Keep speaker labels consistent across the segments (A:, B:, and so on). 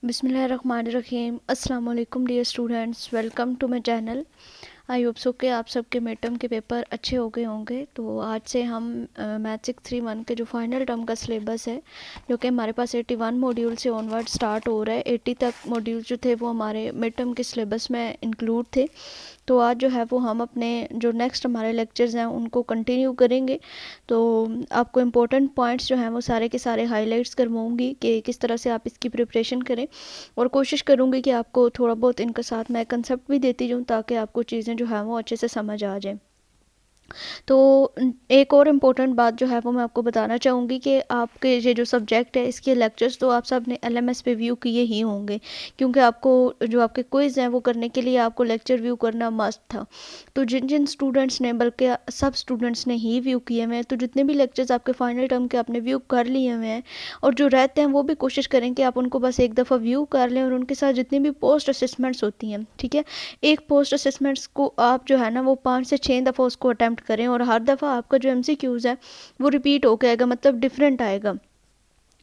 A: बिस्मिल्लाहिर्रहमानिर्रहीम। अस्सलाम वालेकुम dear students, welcome to my channel. I hope so के आप सबके मिड टर्म के पेपर अच्छे हो गए होंगे। तो आज से हम मैथ 631 के जो फाइनल टर्म का सिलेबस है, जो कि हमारे पास 81 मॉड्यूल से ऑनवर्ड स्टार्ट हो रहा है। 80 तक मॉड्यूल जो थे वो हमारे मिड टर्म के सिलेबस में इंक्लूड थे। तो आज जो है वो हम अपने जो नेक्स्ट हमारे लेक्चर्स हैं उनको कंटिन्यू करेंगे। तो आपको इम्पोर्टेंट पॉइंट्स जो हैं वो सारे के सारे हाईलाइट्स करवाऊँगी कि किस तरह से आप इसकी प्रिपरेशन करें, और कोशिश करूँगी कि आपको थोड़ा बहुत इनके साथ मैं कंसेप्ट भी देती जाऊँ ताकि आपको चीज़ें जो हैं वो अच्छे से समझ आ जाएँ। तो एक और इम्पोर्टेंट बात जो है वो मैं आपको बताना चाहूँगी कि आपके ये जो सब्जेक्ट है इसके लेक्चर्स तो आप सब ने एलएमएस पे व्यू किए ही होंगे, क्योंकि आपको जो आपके क्विज़ हैं वो करने के लिए आपको लेक्चर व्यू करना मस्ट था। तो जिन जिन स्टूडेंट्स ने, बल्कि सब स्टूडेंट्स ने ही व्यू किए हुए हैं, तो जितने भी लेक्चर्स आपके फाइनल टर्म के आपने व्यू कर लिए हुए हैं और जो रहते हैं वो भी कोशिश करें कि आप उनको बस एक दफ़ा व्यू कर लें, और उनके साथ जितनी भी पोस्ट असेसमेंट्स होती हैं, ठीक है, एक पोस्ट असेसमेंट्स को आप जो है ना वो 5 से 6 दफ़ा उसको अटैम्प्ट करें, और हर दफ़ा आपका जो एमसीक्यूज़ है वो रिपीट होकर आएगा, मतलब डिफरेंट आएगा।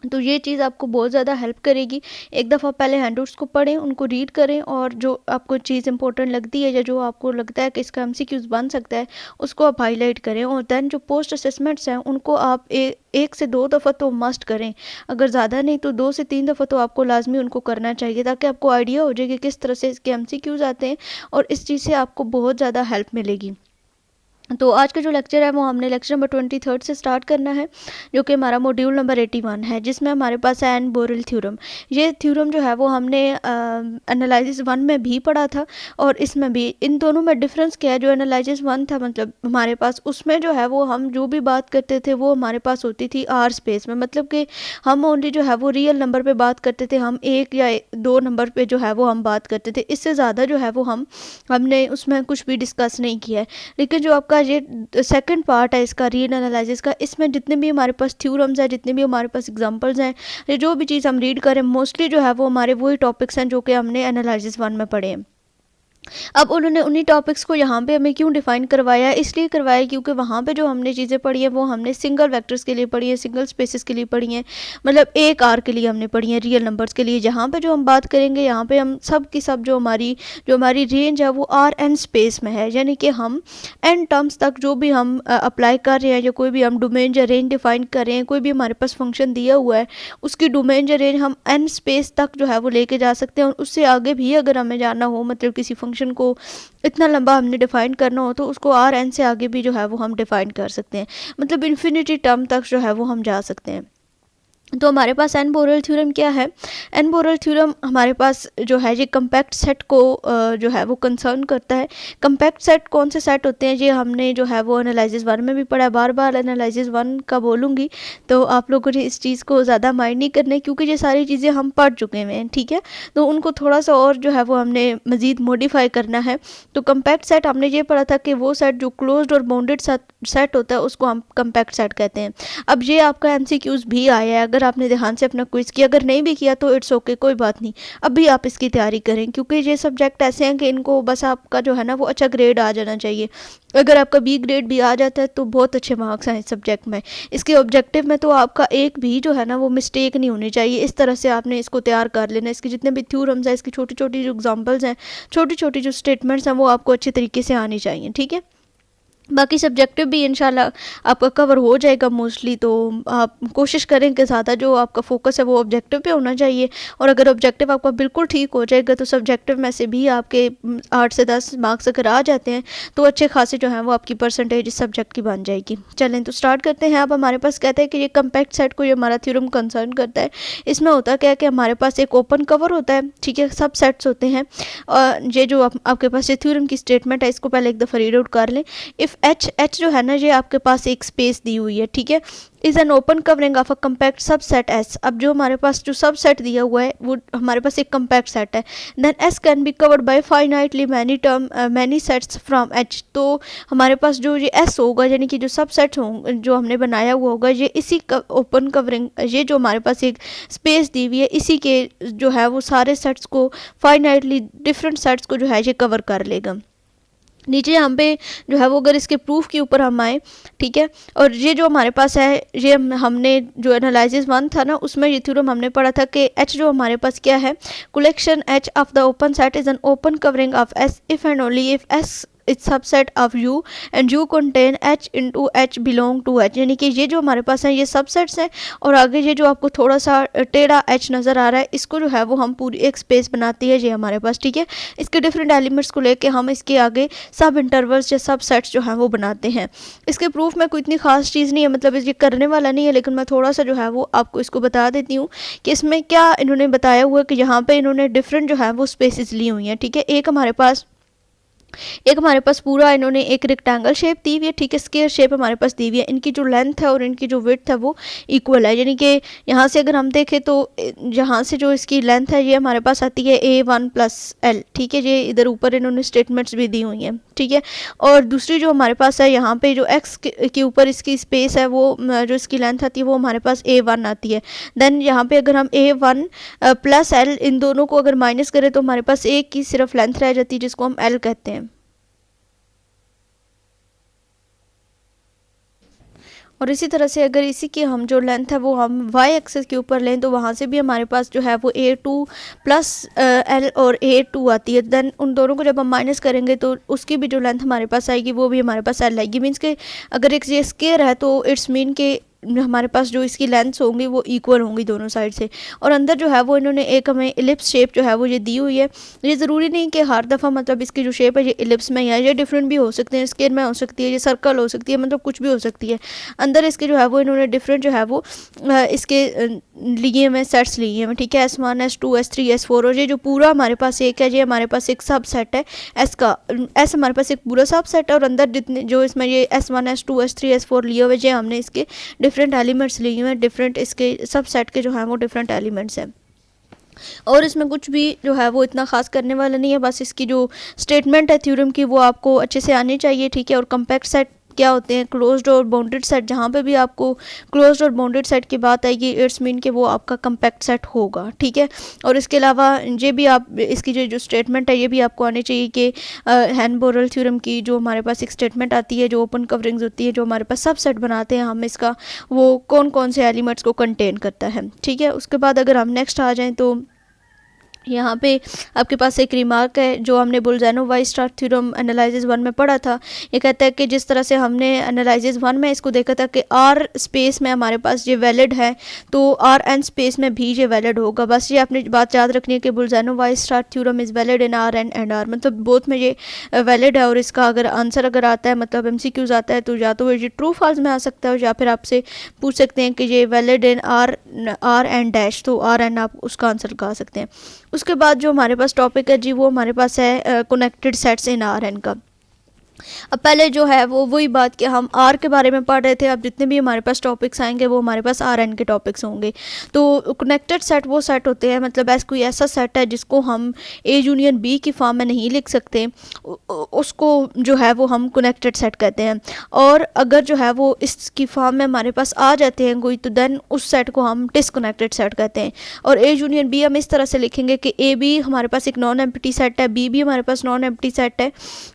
A: तो ये चीज़ आपको बहुत ज़्यादा हेल्प करेगी। एक दफ़ा पहले हैंडआउट्स को पढ़ें, उनको रीड करें, और जो आपको चीज़ इंपॉर्टेंट लगती है या जो आपको लगता है कि इसका एमसीक्यूज़ बन सकता है उसको आप हाईलाइट करें। और दैन जो पोस्ट असेसमेंट्स हैं उनको आप एक से दो दफ़ा तो मस्ट करें, अगर ज़्यादा नहीं तो 2 से 3 दफ़ा तो आपको लाजमी उनको करना चाहिए, ताकि आपको आइडिया हो जाए कि किस तरह से इसके एमसीक्यूज़ आते हैं, और इस चीज़ से आपको बहुत ज़्यादा हेल्प मिलेगी। तो आज का जो लेक्चर है वो हमने लेक्चर नंबर 23 से स्टार्ट करना है, जो कि हमारा मॉड्यूल नंबर 81 है, जिसमें हमारे पास है एन बोरेल थ्योरम। ये थ्योरम जो है वो हमने एनालिसिस 1 में भी पढ़ा था, और इसमें भी। इन दोनों में डिफरेंस क्या है? जो एनालिसिस 1 था, मतलब हमारे पास उसमें जो है वो हम जो भी बात करते थे वो हमारे पास होती थी आर स्पेस में, मतलब कि हम ओनली जो है वो रियल नंबर पे बात करते थे, हम एक या दो नंबर पे जो है वो हम बात करते थे, इससे ज़्यादा जो है वो हमने उसमें कुछ भी डिस्कस नहीं किया है। लेकिन जो आपका ये सेकंड पार्ट है इसका रीड एनालिसिस का, इसमें जितने भी हमारे पास थ्योरम्स हैं, जितने भी हमारे पास एग्जांपल्स हैं, ये जो भी चीज़ हम रीड करें मोस्टली जो है वो हमारे वही टॉपिक्स हैं जो कि हमने एनालिसिस 1 में पढ़े हैं। अब उन्होंने उन्हीं टॉपिक्स को यहाँ पे हमें क्यों डिफाइन करवाया? इसलिए करवाया क्योंकि वहाँ पे जो हमने चीज़ें पढ़ी हैं वो हमने सिंगल वेक्टर्स के लिए पढ़ी है, सिंगल स्पेसेस के लिए पढ़ी हैं, मतलब एक आर के लिए हमने पढ़ी है, रियल नंबर्स के लिए। जहाँ पे जो हम बात करेंगे यहाँ पे हम सब की सब जो हमारी रेंज है वो आर एन स्पेस में है, यानी कि हम एन टर्म्स तक जो भी हम अप्लाई कर रहे हैं, या कोई भी हम डोमेन या रेंज डिफाइन कर रहे हैं, कोई भी हमारे पास फंक्शन दिया हुआ है उसकी डोमेन या रेंज हम एन स्पेस तक जो है वो लेके जा सकते हैं, और उससे आगे भी अगर हमें जाना हो, मतलब किसी फंक्शन को इतना लंबा हमने डिफाइन करना हो तो उसको आर एन से आगे भी जो है वो हम डिफाइन कर सकते हैं, मतलब इन्फिनिटी टर्म तक जो है वो हम जा सकते हैं। तो हमारे पास एन बोरेल थ्योरम क्या है? एन बोरेल थ्योरम हमारे पास जो है ये कंपैक्ट सेट को जो है वो कंसर्न करता है। कंपैक्ट सेट कौन से सेट होते हैं ये हमने जो है वो एनालिसिस 1 में भी पढ़ा है। बार बार एनालिसिस 1 का बोलूँगी तो आप लोगों ने इस चीज़ को ज़्यादा माइंड नहीं करना है, क्योंकि ये सारी चीज़ें हम पढ़ चुके हैं, ठीक है। तो उनको थोड़ा सा और जो है वो हमने मज़ीद मॉडिफाई करना है। तो कंपैक्ट सेट हमने ये पढ़ा था कि वो सेट जो क्लोज्ड और बाउंडेड सेट होता है उसको हम कंपैक्ट सेट कहते हैं। अब ये आपका एमसीक्यूज़ भी आया है, अगर आपने ध्यान से अपना क्विज किया, अगर नहीं भी किया तो इट्स ओके, कोई बात नहीं, अभी आप इसकी तैयारी करें, क्योंकि ये सब्जेक्ट ऐसे हैं कि इनको बस आपका जो है ना वो अच्छा ग्रेड आ जाना चाहिए। अगर आपका बी ग्रेड भी आ जाता है तो बहुत अच्छे मार्क्स हैं इस सब्जेक्ट में। इसके ऑब्जेक्टिव में तो आपका एक भी जो है ना वो मिस्टेक नहीं होनी चाहिए। इस तरह से आपने इसको तैयार कर लेना। इसके जितने भी थ्योरम्स हैं, इसकी छोटी छोटी जो एग्जांपल्स हैं, छोटी छोटी जो स्टेटमेंट्स हैं, वो आपको अच्छे तरीके से आनी चाहिए, ठीक है। बाकी सब्जेक्टिव भी इंशाल्लाह आपका कवर हो जाएगा मोस्टली। तो आप कोशिश करें कि ज़्यादा जो आपका फोकस है वो ऑब्जेक्टिव पे होना चाहिए, और अगर ऑब्जेक्टिव आपका बिल्कुल ठीक हो जाएगा तो सब्जेक्टिव में से भी आपके 8 से 10 मार्क्स अगर आ जाते हैं तो अच्छे खासे जो हैं वो आपकी परसेंटेज इस सब्जेक्ट की बन जाएगी। चलें तो स्टार्ट करते हैं। अब हमारे पास कहते हैं कि ये कंपैक्ट सेट को ये हमारा थ्योरम कंसर्न करता है। इसमें होता क्या है कि हमारे पास एक ओपन कवर होता है, ठीक है, सब सेट्स होते हैं। और ये जो आपके पास ये थ्योरम की स्टेटमेंट है इसको पहले एक दफ़ा रीड आउट कर लें। इफ़ एच जो है ना ये आपके पास एक स्पेस दी हुई है, ठीक है, is an open covering of a compact सब सेट एस। अब जो हमारे पास जो सब सेट दिया हुआ है वो हमारे पास एक कंपैक्ट सेट है। Then S can be covered by finitely many sets from H. तो हमारे पास जो ये एस होगा, यानी कि जो सब सेट होंगे जो हमने बनाया हुआ होगा, ये इसी ओपन कवरिंग, ये जो हमारे पास एक स्पेस दी हुई है, इसी के जो है वो सारे सेट्स को फाइनाइटली डिफरेंट सेट्स को जो है ये कवर कर लेगा। नीचे यहाँ पे जो है वो अगर इसके प्रूफ के ऊपर हम आए, ठीक है, और ये जो हमारे पास है, ये हमने जो एनालिसिस 1 था ना, उसमें ये थ्योरम हमने पढ़ा था कि एच जो हमारे पास क्या है, collection H of the open set is an open covering of S if and only if S its subset of U and U contain H into H belong to H. यानी कि ये जो हमारे पास है ये सबसेट्स हैं, और आगे ये जो आपको थोड़ा सा टेढ़ा एच नज़र आ रहा है, इसको जो है वो हम पूरी एक स्पेस बनाती है ये हमारे पास, ठीक है। इसके डिफरेंट एलिमेंट्स को लेके हम इसके आगे सब इंटरवल्स या सब सेट्स जो हैं वो बनाते हैं। इसके प्रूफ में कोई इतनी खास चीज़ नहीं है, मतलब ये करने वाला नहीं है, लेकिन मैं थोड़ा सा जो है वो आपको इसको बता देती हूँ कि इसमें क्या इन्होंने बताया हुआ है कि यहाँ पे इन्होंने डिफरेंट जो है वो स्पेसिस ली हुई हैं, ठीक है। एक हमारे पास पूरा इन्होंने एक रेक्टेंगल शेप दी हुई है, ठीक है, स्क्वायर शेप हमारे पास दी हुई है। इनकी जो लेंथ है और इनकी जो विड्थ है वो इक्वल है, यानी कि यहाँ से अगर हम देखें तो यहाँ से जो इसकी लेंथ है ये हमारे पास आती है A1+L, ठीक है। ये इधर ऊपर इन्होंने स्टेटमेंट्स भी दी हुई हैं, ठीक है। और दूसरी जो हमारे पास है यहाँ पे जो x के ऊपर इसकी स्पेस है वो जो इसकी लेंथ आती है वो हमारे पास A1 आती है। देन यहाँ पे अगर हम A1+L इन दोनों को अगर माइनस करें तो हमारे पास A की सिर्फ लेंथ रह जाती है जिसको हम L कहते हैं। और इसी तरह से अगर इसी की हम जो लेंथ है वो हम वाई एक्सेस के ऊपर लें तो वहाँ से भी हमारे पास जो है वो A2+L और A2 आती है। देन उन दोनों को जब हम माइनस करेंगे तो उसकी भी जो लेंथ हमारे पास आएगी वो भी हमारे पास L आएगी। मीन्स के अगर एक ये स्क्वायर है तो इट्स मीन के हमारे पास जो इसकी लेंथ्स होंगी वो इक्वल होंगी दोनों साइड से। और अंदर जो है वो इन्होंने एक हमें इलिप्स शेप जो है वो ये दी हुई है। ये ज़रूरी नहीं कि हर दफ़ा मतलब इसकी जो शेप है ये इलिप्स में ही है, ये डिफरेंट भी हो सकते हैं, स्क्वायर में हो सकती है, ये सर्कल हो सकती है, मतलब कुछ भी हो सकती है। अंदर इसके जो है वो इन्होंने डिफरेंट जो है वो इसके लिए हुए सेट्स लिए हैं, ठीक है, S1 S2 S3 S4। और ये जो पूरा हमारे पास एक है ये हमारे पास एक सब सेट है एस का। एस हमारे पास एक पूरा सब सेट है और अंदर जितने जो इसमें ये S1 S2 S3 S4 लिए हुए ये हमने इसके डिफरेंट एलिमेंट्स लिए हुए हैं, डिफरेंट इसके सब सेट के जो हैं वो डिफरेंट एलिमेंट्स हैं। और इसमें कुछ भी जो है वो इतना खास करने वाला नहीं है, बस इसकी जो स्टेटमेंट है थ्योरम की वो आपको अच्छे से आनी चाहिए, ठीक है। और कम्पैक्ट सेट क्या होते हैं, क्लोज्ड और बाउंडेड सेट, जहाँ पे भी आपको क्लोज्ड और बाउंडेड सेट की बात आएगी इट्स मीन कि वो आपका कम्पैक्ट सेट होगा, ठीक है। और इसके अलावा ये भी आप इसकी जो स्टेटमेंट है ये भी आपको आनी चाहिए कि हैन-बोरेल थ्योरम की जो हमारे पास एक स्टेटमेंट आती है, जो ओपन कवरिंग्स होती है, जो हमारे पास सब सेट बनाते हैं हम इसका, वो कौन कौन से एलिमेंट्स को कंटेन करता है, ठीक है। उसके बाद अगर हम नेक्स्ट आ जाएँ तो यहाँ पे आपके पास एक रिमार्क है जो हमने बोल्ज़ैनो-वाइसरात थ्योरम एनालिसिस 1 में पढ़ा था। ये कहता है कि जिस तरह से हमने एनालिसिस 1 में इसको देखा था कि आर स्पेस में हमारे पास ये वैलिड है तो आर एन स्पेस में भी ये वैलिड होगा। बस ये आपने बात याद रखनी है कि Bolzano Weierstrass theorem is valid in R N and R, मतलब बोथ में ये वैलिड है। और इसका अगर आंसर अगर आता है, मतलब MCQs आता है, तो या तो ये ट्रू फॉल्स में आ सकता है या फिर आपसे पूछ सकते हैं कि ये valid in R N dash, तो आर एन आप उसका आंसर लगा सकते हैं। उसके बाद जो हमारे पास टॉपिक है जी वो हमारे पास है connected sets in R N का। अब पहले जो है वो वही बात कि हम आर के बारे में पढ़ रहे थे, अब जितने भी हमारे पास टॉपिक्स आएंगे वो हमारे पास आर एन के टॉपिक्स होंगे। तो कनेक्टेड सेट वो सेट होते हैं, मतलब ऐसा कोई ऐसा सेट है जिसको हम ए यूनियन बी की फॉर्म में नहीं लिख सकते, उसको जो है वो हम कनेक्टेड सेट कहते हैं। और अगर जो है वो इसकी फॉर्म में हमारे पास आ जाते हैं कोई, तो देन उस सेट को हम डिसकनेक्टेड सेट कहते हैं। और ए यूनियन बी हम इस तरह से लिखेंगे कि ए बी हमारे पास एक नॉन एम्प्टी सेट है, बी भी हमारे पास नॉन एम्प्टी सेट है,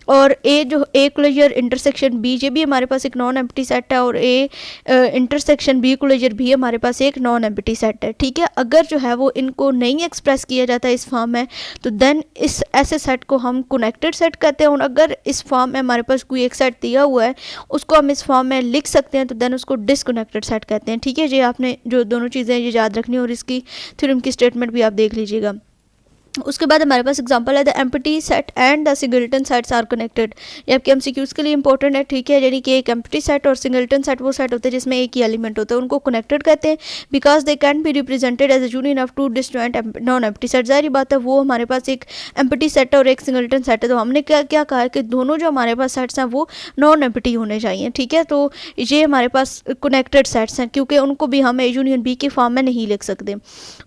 A: और ए जो ए क्लोजर इंटरसेक्शन बी ये भी हमारे पास एक नॉन एम्प्टी सेट है, और ए इंटरसेक्शन बी क्लोजर भी हमारे पास एक नॉन एम्प्टी सेट है, ठीक है। अगर जो है वो इनको नहीं एक्सप्रेस किया जाता है इस फॉर्म में, तो देन इस ऐसे सेट को हम कनेक्टेड सेट कहते हैं। और अगर इस फॉर्म में हमारे पास कोई एक सेट दिया हुआ है उसको हम इस फॉर्म में लिख सकते हैं, तो देन उसको डिसकनेक्टेड सेट कहते हैं, ठीक है। ये आपने जो दोनों चीज़ें ये याद रखनी है और इसकी थ्योरम की स्टेटमेंट भी आप देख लीजिएगा। उसके बाद हमारे पास एग्जांपल है the empty set and the singleton sets are connected. ये आपके MCQs के लिए इंपॉर्टेंट है, ठीक है। यानी कि एक एम्प्टी सेट और सिंगलटन सेट वो सेट होते हैं जिसमें एक ही एलिमेंट होता है, उनको कनेक्टेड कहते हैं because they can be represented as a union of two disjoint non empty set. जाहिर बात है वो हमारे पास एक एम्प्टी सेट है और एक सिंगलटन सेट है, तो हमने क्या क्या कहा है कि दोनों जो हमारे पास सेट्स हैं वो नॉन एम्प्टी होने चाहिए, ठीक है। तो ये हमारे पास कनेक्टेड सेट्स हैं क्योंकि उनको भी हम ए यूनियन बी की फॉर्म में नहीं लिख सकते।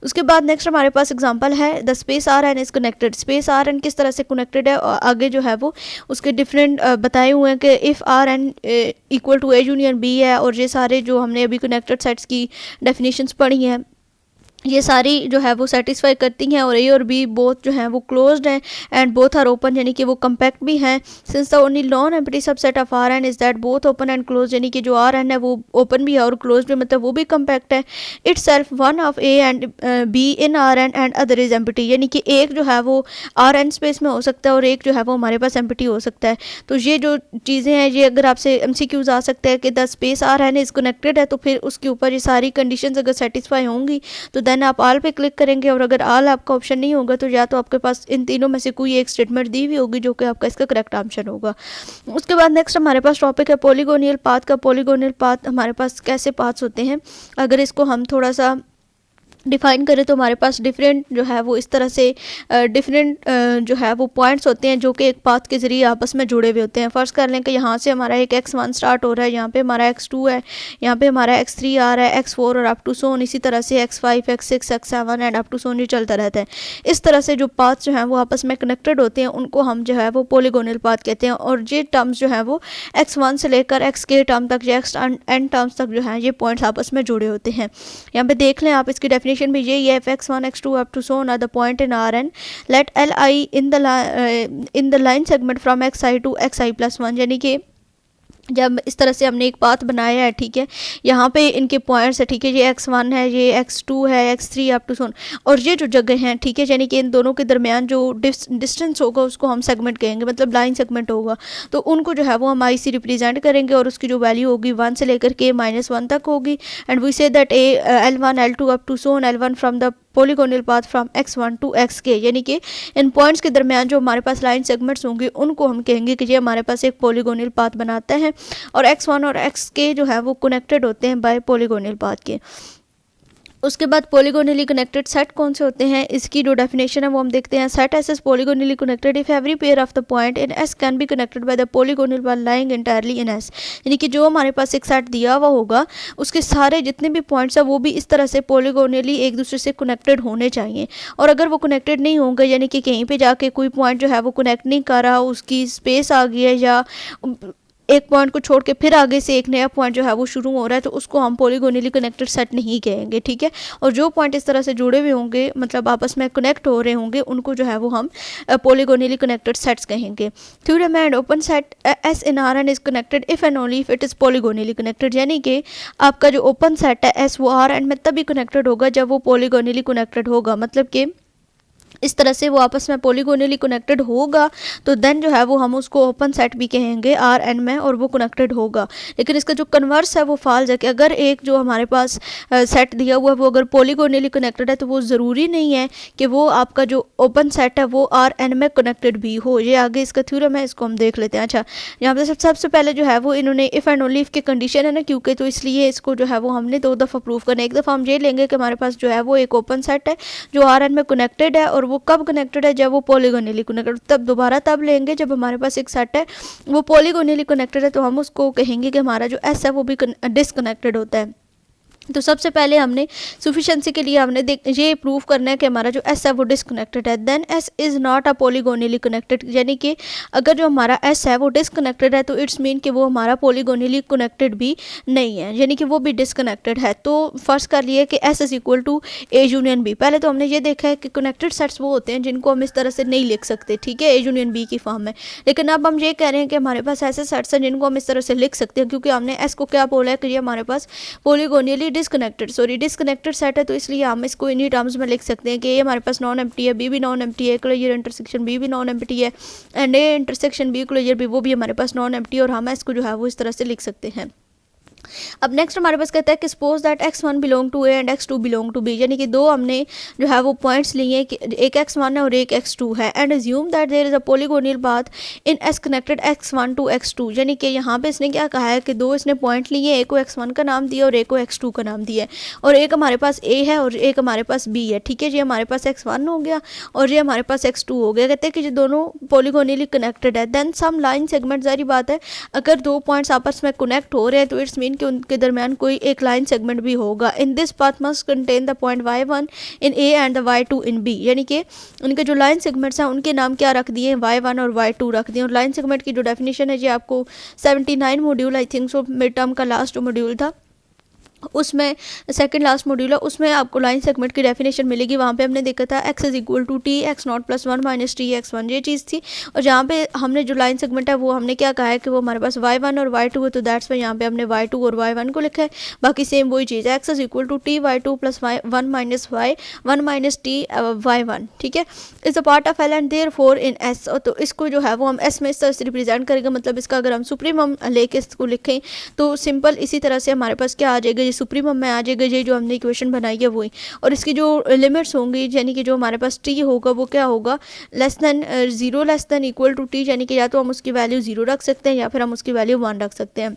A: उसके बाद नेक्स्ट हमारे पास एग्जांपल है the space R N is connected. Space R N किस तरह से कनेक्टेड है, आगे जो है वो उसके डिफरेंट बताए हुए हैं कि if R N equal to A union B है, और ये सारे जो हमने अभी कनेक्टेड सेट्स की डेफिनेशंस पढ़ी हैं ये सारी जो है वो सेटिस्फाई करती हैं, और ए और बी बोथ जो हैं वो क्लोज्ड हैं एंड बोथ आर ओपन, यानी कि वो कम्पैक्ट भी हैं। Since the only non empty subset of R N is that both open and close, यानी कि जो आर एन है वो ओपन भी है और क्लोज भी, मतलब वो भी कम्पैक्ट है। Itself one of A and B in R N and other is empty, यानी कि एक जो है वो आर एन स्पेस में हो सकता है और एक जो है वो हमारे पास एम्प्टी हो सकता है। तो ये जो चीज़ें हैं, ये अगर आपसे एमसीक्यूज आ सकते हैं कि the space R N is connected है, तो फिर उसके ऊपर ये सारी कंडीशंस अगर सेटिस्फाई होंगी तो देन आप आल पे क्लिक करेंगे, और अगर आल आपका ऑप्शन नहीं होगा तो या तो आपके पास इन तीनों में से कोई एक स्टेटमेंट दी हुई होगी जो कि आपका इसका करेक्ट ऑप्शन होगा। उसके बाद नेक्स्ट हमारे पास टॉपिक है पॉलीगोनियल पाथ का। पॉलीगोनियल पाथ हमारे पास कैसे पाथ्स होते हैं, अगर इसको हम थोड़ा सा डिफाइन करें तो हमारे पास डिफरेंट जो है वो इस तरह से डिफरेंट जो है वो पॉइंट्स होते हैं जो कि एक पाथ के ज़रिए आपस में जुड़े हुए होते हैं। फर्स्ट कर लें कि यहाँ से हमारा एक x1 स्टार्ट हो रहा है, यहाँ पे हमारा x2 है, यहाँ पे हमारा x3 आ रहा है, x4 और अप टू सोन, इसी तरह से x5 x6 x7 and up to सोन ये चलता रहता है। इस तरह से जो पाथ जो हैं वो आपस में कनेक्टेड होते हैं उनको हम जो है वो पॉलीगोनल पाथ कहते हैं। और ये टर्म्स जो है वो x1 से लेकर x के टर्म तक या x एन टर्म्स तक जो है ये पॉइंट्स आपस में जुड़े होते हैं। यहाँ पे देख लें आप, इसकी डेफिनेशन भी यही है, x1 x2 up to so on are the point in Rn, let Li in the line segment from xi to xi plus 1, यानी कि जब इस तरह से हमने एक पाथ बनाया है, ठीक है, यहाँ पे इनके पॉइंट्स है, ठीक है, ये x1 है, ये x2 है, x3 अप टू सोन, और ये जो जगह हैं, ठीक है, यानी कि इन दोनों के दरमियान जो डिस्टेंस होगा उसको हम सेगमेंट कहेंगे, मतलब लाइन सेगमेंट होगा। तो उनको जो है वो हम आई सी रिप्रेजेंट करेंगे और उसकी जो वैल्यू होगी 1 से लेकर के -1 तक होगी। And we say that L1 L2 up to so on L1 from the polygonal path from x1 to xk, यानी कि इन पॉइंट्स के दरमियान जो हमारे पास लाइन सेगमेंट्स होंगे उनको हम कहेंगे कि ये हमारे पास एक पॉलीगोनल पाथ बनाता है, और x1 और xk जो है वो कनेक्टेड होते हैं बाय पॉलीगोनल पाथ के। उसके बाद पॉलीगोनली कनेक्टेड सेट कौन से होते हैं, इसकी जो डेफिनेशन है वो हम देखते हैं। Set S is polygonally connected if every pair of the point in S can be connected by the polygonal one lying entirely in S, यानी कि जो हमारे पास एक सेट दिया हुआ होगा उसके सारे जितने भी पॉइंट्स हैं वो भी इस तरह से पॉलीगोनली एक दूसरे से कनेक्टेड होने चाहिए। और अगर वो कनेक्टेड नहीं होंगे, यानी कि कहीं पर जाके कोई पॉइंट जो है वो कनेक्ट नहीं कर रहा, उसकी स्पेस आ गई है, या एक पॉइंट को छोड़ के फिर आगे से एक नया पॉइंट जो है वो शुरू हो रहा है, तो उसको हम पॉलीगोनली कनेक्टेड सेट नहीं कहेंगे, ठीक है। और जो पॉइंट इस तरह से जुड़े हुए होंगे, मतलब आपस में कनेक्ट हो रहे होंगे, उनको जो है वो हम पॉलीगोनली कनेक्टेड सेट्स कहेंगे। Theorem and open set S in R N is connected if and only if it is polygonally connected, यानी कि आपका जो ओपन सेट है एस वो आर एन में तभी कनेक्टेड होगा जब वो पॉलीगोनली कनेक्टेड होगा, मतलब कि इस तरह से वो आपस में पॉलीगोनली कनेक्टेड होगा, तो देन जो है वो हम उसको ओपन सेट भी कहेंगे आर एन में, और वो कनेक्टेड होगा। लेकिन इसका जो कन्वर्स है वो फॉल्स है कि अगर एक जो हमारे पास सेट दिया हुआ है वो अगर पॉलीगोनली कनेक्टेड है तो वो ज़रूरी नहीं है कि वो आपका जो ओपन सेट है वो आर एन में कनेक्टेड भी हो। ये आगे इसका थ्योरम है, इसको हम देख लेते हैं। अच्छा, यहाँ पर सबसे पहले जो है वो इन्होंने इफ़ एंड ओनली इफ की कंडीशन है ना, क्योंकि तो इसलिए इसको जो है वो हमने 2 दफ़ा प्रूव करना है। एक दफ़ा हम ये लेंगे कि हमारे पास जो है वो एक ओपन सेट है जो आर एन में कनेक्टेड है, और वो कब कनेक्टेड है, जब वो पॉलीगोनली कनेक्टेड। तब दोबारा तब लेंगे जब हमारे पास एक सेट है वो पॉलीगोनली कनेक्टेड है, तो हम उसको कहेंगे कि हमारा जो एस है वो भी डिसकनेक्टेड होता है। तो सबसे पहले हमने सफिशिएंसी के लिए हमने ये प्रूव करना है कि हमारा जो एस है वो डिसकनेक्टेड है। Then S is not a polygonally connected, यानी कि अगर जो हमारा एस है वो डिसकनेक्टेड है तो इट्स मीन कि वो हमारा पॉलीगोनली कनेक्टेड भी नहीं है, यानी कि वो भी डिसकनेक्टेड है। तो फर्स्ट कर लिए कि S is equal to A union B. पहले तो हमने ये देखा है कि कनेक्टेड सेट्स वो होते हैं जिनको हम इस तरह से नहीं लिख सकते, ठीक है, ए यूनियन बी की फॉर्म में। लेकिन अब हम ये कह रहे हैं कि हमारे पास ऐसे सेट्स हैं जिनको हम इस तरह से लिख सकते हैं, क्योंकि हमने एस को क्या बोला है कि ये हमारे पास पॉलीगोनली डिसकनेक्टेड सेट है, तो इसलिए हम इसको इन्हीं टर्म्स में लिख सकते हैं कि ए हमारे पास नॉन एम्प्टी है, बी भी नॉन एम्प्टी है, क्लोजर इंटरसेक्शन बी भी नॉन एम्प्टी है, and A intersection B closure B वो भी हमारे पास नॉन एम्प्टी है, और हम इसको जो है वो इस तरह से लिख सकते हैं। अब नेक्स्ट हमारे पास कहता है कि suppose that x1 belong to A and x2 belong to B, यानी कि दो हमने जो है वो पॉइंट्स लिए कि एक x1 है और एक x2 है, and assume that there is a polygonal path in S connected x1 to x2, यानी कि यहाँ पे इसने क्या कहा है कि दो इसने पॉइंट लिए, एक को x1 का नाम दिया और एक को x2 का नाम दिया है, और एक हमारे पास a है और एक हमारे पास b है, ठीक है। ये हमारे पास x1 हो गया और ये हमारे पास x2 हो गया। कहते हैं कि ये दोनों पॉलीगोनली कनेक्टेड है। देन सम लाइन सेगमेंट, जारी बात है अगर दो पॉइंट्स आपस में कनेक्ट हो रहे हैं तो इट्स मीन कि उनके दरमियान कोई एक लाइन सेगमेंट भी होगा। In this path must contain the point y1 in a and the y2 in b, यानी कि उनके जो लाइन सेगमेंट्स हैं उनके नाम क्या रख दिए, y1 और y2 रख दिए। और लाइन सेगमेंट की जो डेफिनेशन है ये आपको 79 module I think so mid term का लास्ट जो मॉड्यूल था उसमें सेकंड लास्ट मॉड्यूल है, उसमें आपको लाइन सेगमेंट की डेफिनेशन मिलेगी। वहाँ पे हमने देखा था x is equal to t x naught plus one minus t x one, ये चीज़ थी। और जहाँ पे हमने जो लाइन सेगमेंट है वो हमने क्या कहा है कि वो हमारे पास y1 और y2 है, तो दैट्स वाई यहाँ पे हमने y2 और y1 को लिखा है। बाकी सेम वही चीज़ है, x is equal to t y2 plus one minus y one minus t y1, ठीक है। Is a part of L and therefore in S, तो इसको जो है वो हम एस में इस तरह से रिप्रेजेंट करेंगे। मतलब इसका अगर हम सुप्रीमम लेके इसको लिखें तो सिंपल इसी तरह से हमारे पास क्या आ जाएगा, ये सुप्रीमम में आ जाएगा, ये जो हमने इक्वेशन बनाई है वही। और इसकी जो लिमिट्स होंगी यानी कि जो हमारे पास टी होगा वो क्या होगा, less than zero less than equal to T, यानी कि या तो हम उसकी वैल्यू जीरो रख सकते हैं या फिर हम उसकी वैल्यू वन रख सकते हैं।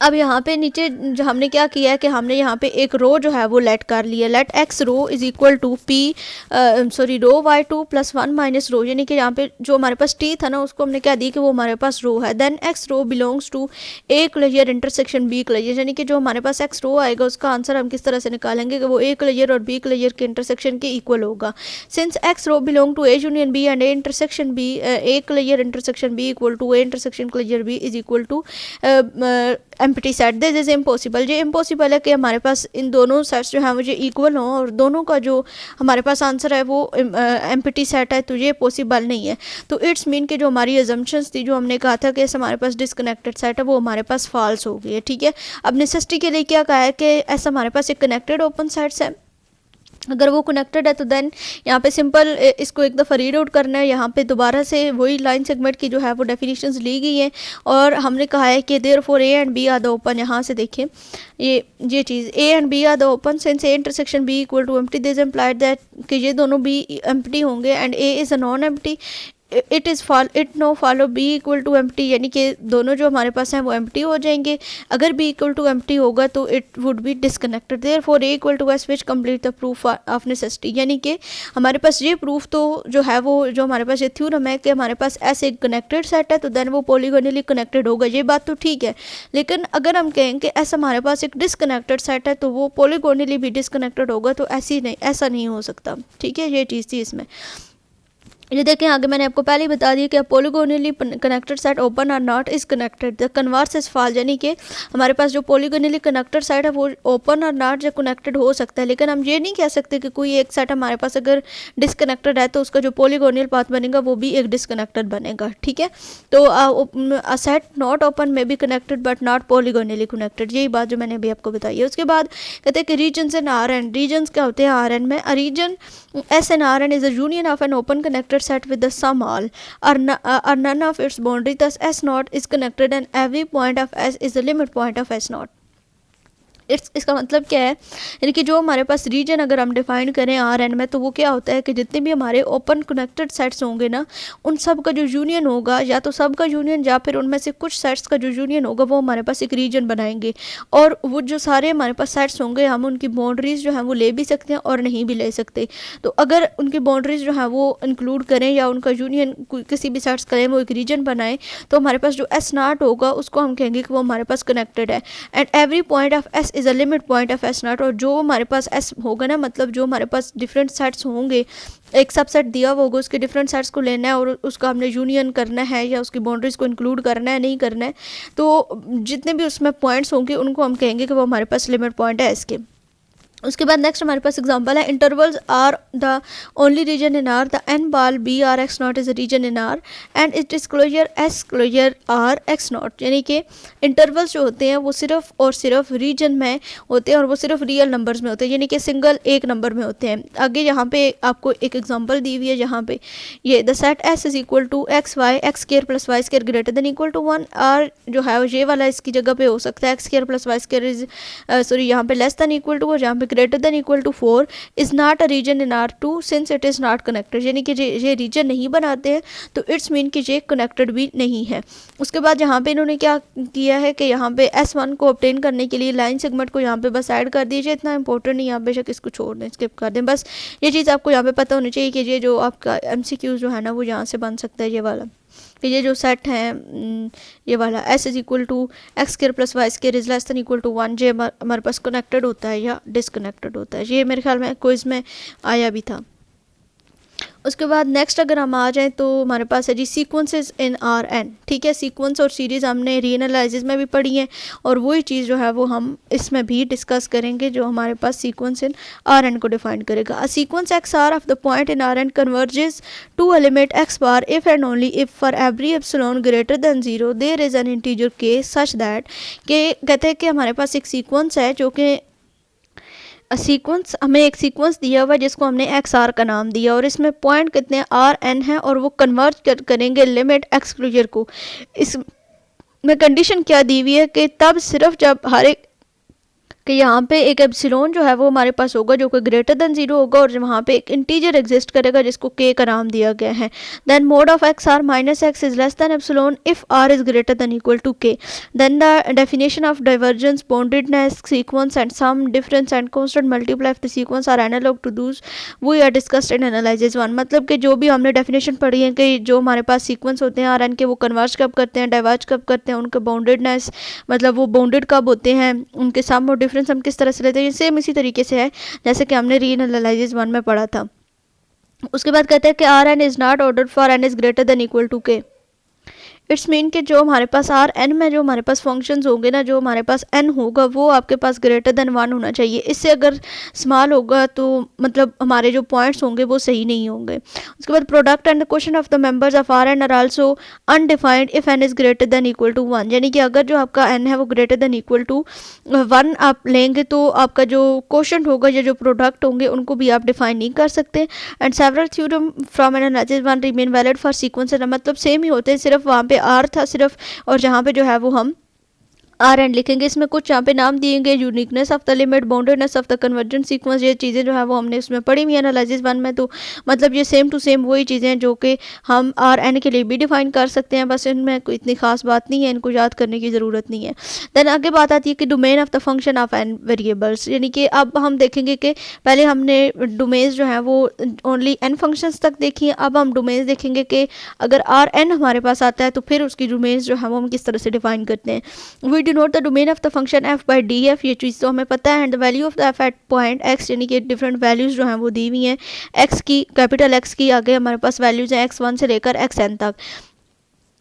A: अब यहाँ पे नीचे जो हमने क्या किया है कि हमने यहाँ पे एक रो जो है वो लेट कर लिया, let x rho is equal to p sorry rho y two plus one minus rho, यानी कि यहाँ पे जो हमारे पास टी था ना उसको हमने क्या दी कि वो हमारे पास रो है। Then x rho belongs to A clear intersection B clear, यानी कि जो हमारे पास एक्स रो आएगा उसका आंसर हम किस तरह से निकालेंगे कि वो ए क्लियर और बी क्लियर के इंटरसेक्शन के इक्वल होगा। Since x rho belong to A union B and A intersection B, A clear intersection B equal to A intersection clear B is equal to empty set, this is impossible. ये impossible है कि हमारे पास इन दोनों sets जो हैं मुझे equal हों और दोनों का जो हमारे पास आंसर है वो एम्प्टी सेट है, तो ये पॉसिबल नहीं है। तो इट्स मीन कि जो हमारी अजम्पशंस थी, जो हमने कहा था कि हमारे पास डिसकनेक्टेड सेट है, वो हमारे पास फॉल्स हो गई है, ठीक है। अब नेसेसिटी के लिए क्या कहा है कि ऐसा हमारे पास एक कनेक्टेड ओपन सेट्स है, अगर वो कनेक्टेड है तो देन यहाँ पे सिंपल इसको एक दफ़ा रीड आउट करना है। यहाँ पे दोबारा से वही लाइन सेगमेंट की जो है वो डेफिनेशंस ली गई हैं और हमने कहा है कि therefore A and B are the open. यहाँ से देखें ये चीज़ A and B are the open since A intersection B equal to empty, this implied that कि ये दोनों बी एम्प्टी होंगे and A is a non empty, it no follow B equal to empty, यानी कि दोनों जो हमारे पास हैं वो एम्प्टी हो जाएंगे। अगर बी इक्वल टू एम्प्टी होगा तो it would be disconnected, therefore A equal to S which complete the proof of necessity, यानी कि हमारे पास ये प्रूफ तो जो है वो जो हमारे पास ये थ्योरम है कि हमारे पास एस एक कनेक्टेड सेट है तो देन वो पॉलीगोनली कनेक्टेड होगा, ये बात तो ठीक है। लेकिन अगर हम कहें कि एस हमारे पास एक डिसकनेक्टेड सेट है तो वो पॉलीगोनली भी डिसकनेक्टेड होगा, तो ऐसा नहीं हो सकता, ठीक है। ये चीज़ थी इसमें। ये देखें आगे मैंने आपको पहले ही बता दिया कि पॉलीगोनली कनेक्टेड सेट ओपन और not is connected, the converse is false, यानी कि हमारे पास जो पॉलीगोनली कनेक्टेड सेट है वो ओपन और नॉट जो कनेक्टेड हो सकता है, लेकिन हम ये नहीं कह सकते कि कोई एक सेट हमारे पास अगर डिसकनेक्टेड है तो उसका जो पॉलीगोनल पाथ बनेगा वो भी एक डिसकनेक्टेड बनेगा, ठीक है। तो अ सेट नॉट ओपन में be connected but not polygonally connected, यही बात जो मैंने अभी आपको बताई है। उसके बाद कहते हैं कि regions in R n, regions क्या होते हैं आर एन में, region S in R N is a union of an open connected set with the sum all or none of its boundary, thus S naught is connected and every point of S is the limit point of S naught। इसका मतलब क्या है, यानी कि जो हमारे पास reason अगर हम डिफाइन करें आर एन में तो वो क्या होता है कि जितने भी हमारे ओपन कनेक्टेड सेट्स होंगे ना उन सब का जो यूनियन होगा, या तो सब का यूनियन या फिर उनमें से कुछ सेट्स का जो यूनियन होगा वो हमारे पास एक रीजन बनाएंगे। और वो जो सारे हमारे पास सेट्स होंगे हम उनकी बाउंड्रीज जो हैं वो ले भी सकते हैं और नहीं भी ले सकते। तो अगर उनकी बाउंड्रीज जो है वो इंक्लूड करें या उनका यूनियन किसी भी सेट्स करें वो एक रीजन बनाएं, तो हमारे पास जो एस नॉट होगा उसको हम कहेंगे कि वो हमारे पास कनेक्टेड है। And every point of S is a limit point of S not, और जो हमारे पास एस होगा ना, मतलब जो हमारे पास डिफरेंट सेट्स होंगे, एक सबसेट दिया हुआ होगा, उसके डिफरेंट सेट्स को लेना है और उसका हमने यूनियन करना है या उसकी बाउंड्रीज को इंक्लूड करना है नहीं करना है, तो जितने भी उसमें पॉइंट्स होंगे उनको हम कहेंगे कि वो हमारे पास लिमिट पॉइंट है इसके। उसके बाद नेक्स्ट हमारे पास एग्जांपल है, intervals are the only region in R, the N ball B R X not is a region in are and it is closure S closure R X not, यानी कि intervals जो होते हैं वो सिर्फ और सिर्फ रीजन में होते हैं और वो सिर्फ रियल नंबर्स में होते हैं, यानी कि सिंगल एक नंबर में होते हैं। आगे यहाँ पे आपको एक एग्जाम्पल दी हुई है, यहाँ पे ये the set S is equal to x y x square plus y square greater than equal to one, or जो है ये वाला इसकी जगह पे हो सकता है x square plus y square is sorry यहाँ पे लेस देन इक्वल टू और यहाँ पे greater than equal to 4 is not a region in R2 since it is not connected, यानी कि ये रीजन नहीं बनाते हैं तो इट्स मीन कि ये कनेक्टेड भी नहीं है। उसके बाद यहाँ पे इन्होंने क्या किया है कि यहाँ पे S1 को ऑब्टेन करने के लिए लाइन सेगमेंट को यहाँ पे बस ऐड कर दीजिए, इतना इंपॉर्टेंट नहीं, आप बेशक इसको छोड़ दें, स्किप कर दें, बस ये चीज़ आपको यहाँ पे पता होनी चाहिए कि ये जो आपका MCQ जो है ना वो यहाँ से बन सकता है, ये वाला कि ये जो सेट है ये वाला S is equal to x square plus y square is less than equal to 1, ये हमारे पास कनेक्टेड होता है या डिसकनेक्टेड होता है। ये मेरे ख्याल में क्विज में आया भी था। उसके बाद नेक्स्ट अगर हम आ जाएं तो हमारे पास है जी सीक्वेंसेस इन आर एन। ठीक है, सीक्वेंस और सीरीज़ हमने रीएनालाइसिस में भी पढ़ी है और वही चीज़ जो है वो हम इसमें भी डिस्कस करेंगे जो हमारे पास सीक्वेंस इन आर एन को डिफाइन करेगा। A sequence x r of the point in R n converges to a limit x bar if and only if for every epsilon greater than zero there is an integer k such that के कहते हैं कि हमारे पास एक sequence है जो कि सीक्वेंस, हमें एक सीक्वेंस दिया हुआ है जिसको हमने एक्स आर का नाम दिया और इसमें पॉइंट कितने आर एन है और वो कन्वर्ट करेंगे लिमिट एक्स क्लोजर को। इसमें कंडीशन क्या दी हुई है कि तब सिर्फ जब हर एक कि यहाँ पे एक एप्सिलॉन जो है वो हमारे पास होगा जो कि ग्रेटर देन जीरो होगा और वहाँ पे एक इंटीजर एग्जिस्ट करेगा जिसको के का नाम दिया गया है। Then mod of X R minus X is less than epsilon if R is greater than equal to K. Then the definition of divergence boundedness sequence and sum difference and constant multiply of the sequence are analog to those we are discussed in analysis 1। मतलब कि जो भी हमने definition पढ़ी है कि जो हमारे पास सीक्वेंस होते हैं आर एन के वो कन्वर्ज कब करते हैं, डाइवर्ज कब करते हैं, उनके बाउंडेडनेस मतलब वो बाउंडेड कब होते हैं, उनके सम और डिफरेंस हम किस तरह से लेते हैं, सेम इसी तरीके से है जैसे कि हमने रीएनालाइसिस 1 में पढ़ा था। उसके बाद कहते हैं कि R N is not ordered for n is greater than equal to k. It's mean कि जो हमारे पास आर एन में जो हमारे पास फंक्शंस होंगे ना, जो हमारे पास एन होगा वो आपके पास ग्रेटर देन 1 होना चाहिए। इससे अगर स्मॉल होगा तो मतलब हमारे जो पॉइंट्स होंगे वो सही नहीं होंगे। उसके बाद product and the question of the members of R n are also undefined if n is greater than equal to 1। यानी कि अगर जो आपका एन है वो ग्रेटर देन इक्वल टू 1 आप लेंगे तो आपका जो क्वेश्चन होगा या जो प्रोडक्ट होंगे उनको भी आप डिफाइन नहीं कर सकते। And several theorem from analysis 1 remain valid for sequence, मतलब सेम ही होते हैं, सिर्फ वहाँ पे आर था सिर्फ और जहाँ पे जो है वो हम आर एंड लिखेंगे। इसमें कुछ यहाँ पे नाम दिए गए, uniqueness of the limit, boundedness of the convergent sequence, ये चीज़ें जो है वो हमने उसमें पढ़ी हुई है एनालिसिस 1 में। तो मतलब ये सेम टू सेम वही चीज़ें हैं जो कि हम आर एन के लिए भी डिफाइन कर सकते हैं, बस इनमें कोई इतनी खास बात नहीं है, इनको याद करने की ज़रूरत नहीं है। देन आगे बात आती है कि domain of the function of n variables, यानी कि अब हम देखेंगे कि पहले हमने डोमेन्स जो है वो ओनली एन फंक्शंस तक देखी हैं, अब हम डोमेन्स देखेंगे कि अगर आर एन हमारे पास आता है तो फिर उसकी डोमेन्स जो है वो हम किस तरह से डिफाइन करते हैं। We denote the domain of the function f by D f, ये चीज़ तो हमें पता है। And the value of the f at point x, यानी कि डिफरेंट वैल्यूज़ जो हैं वो दी हुई हैं एक्स की, कैपिटल एक्स की आगे हमारे पास वैल्यूज़ हैं x1 से लेकर xn तक।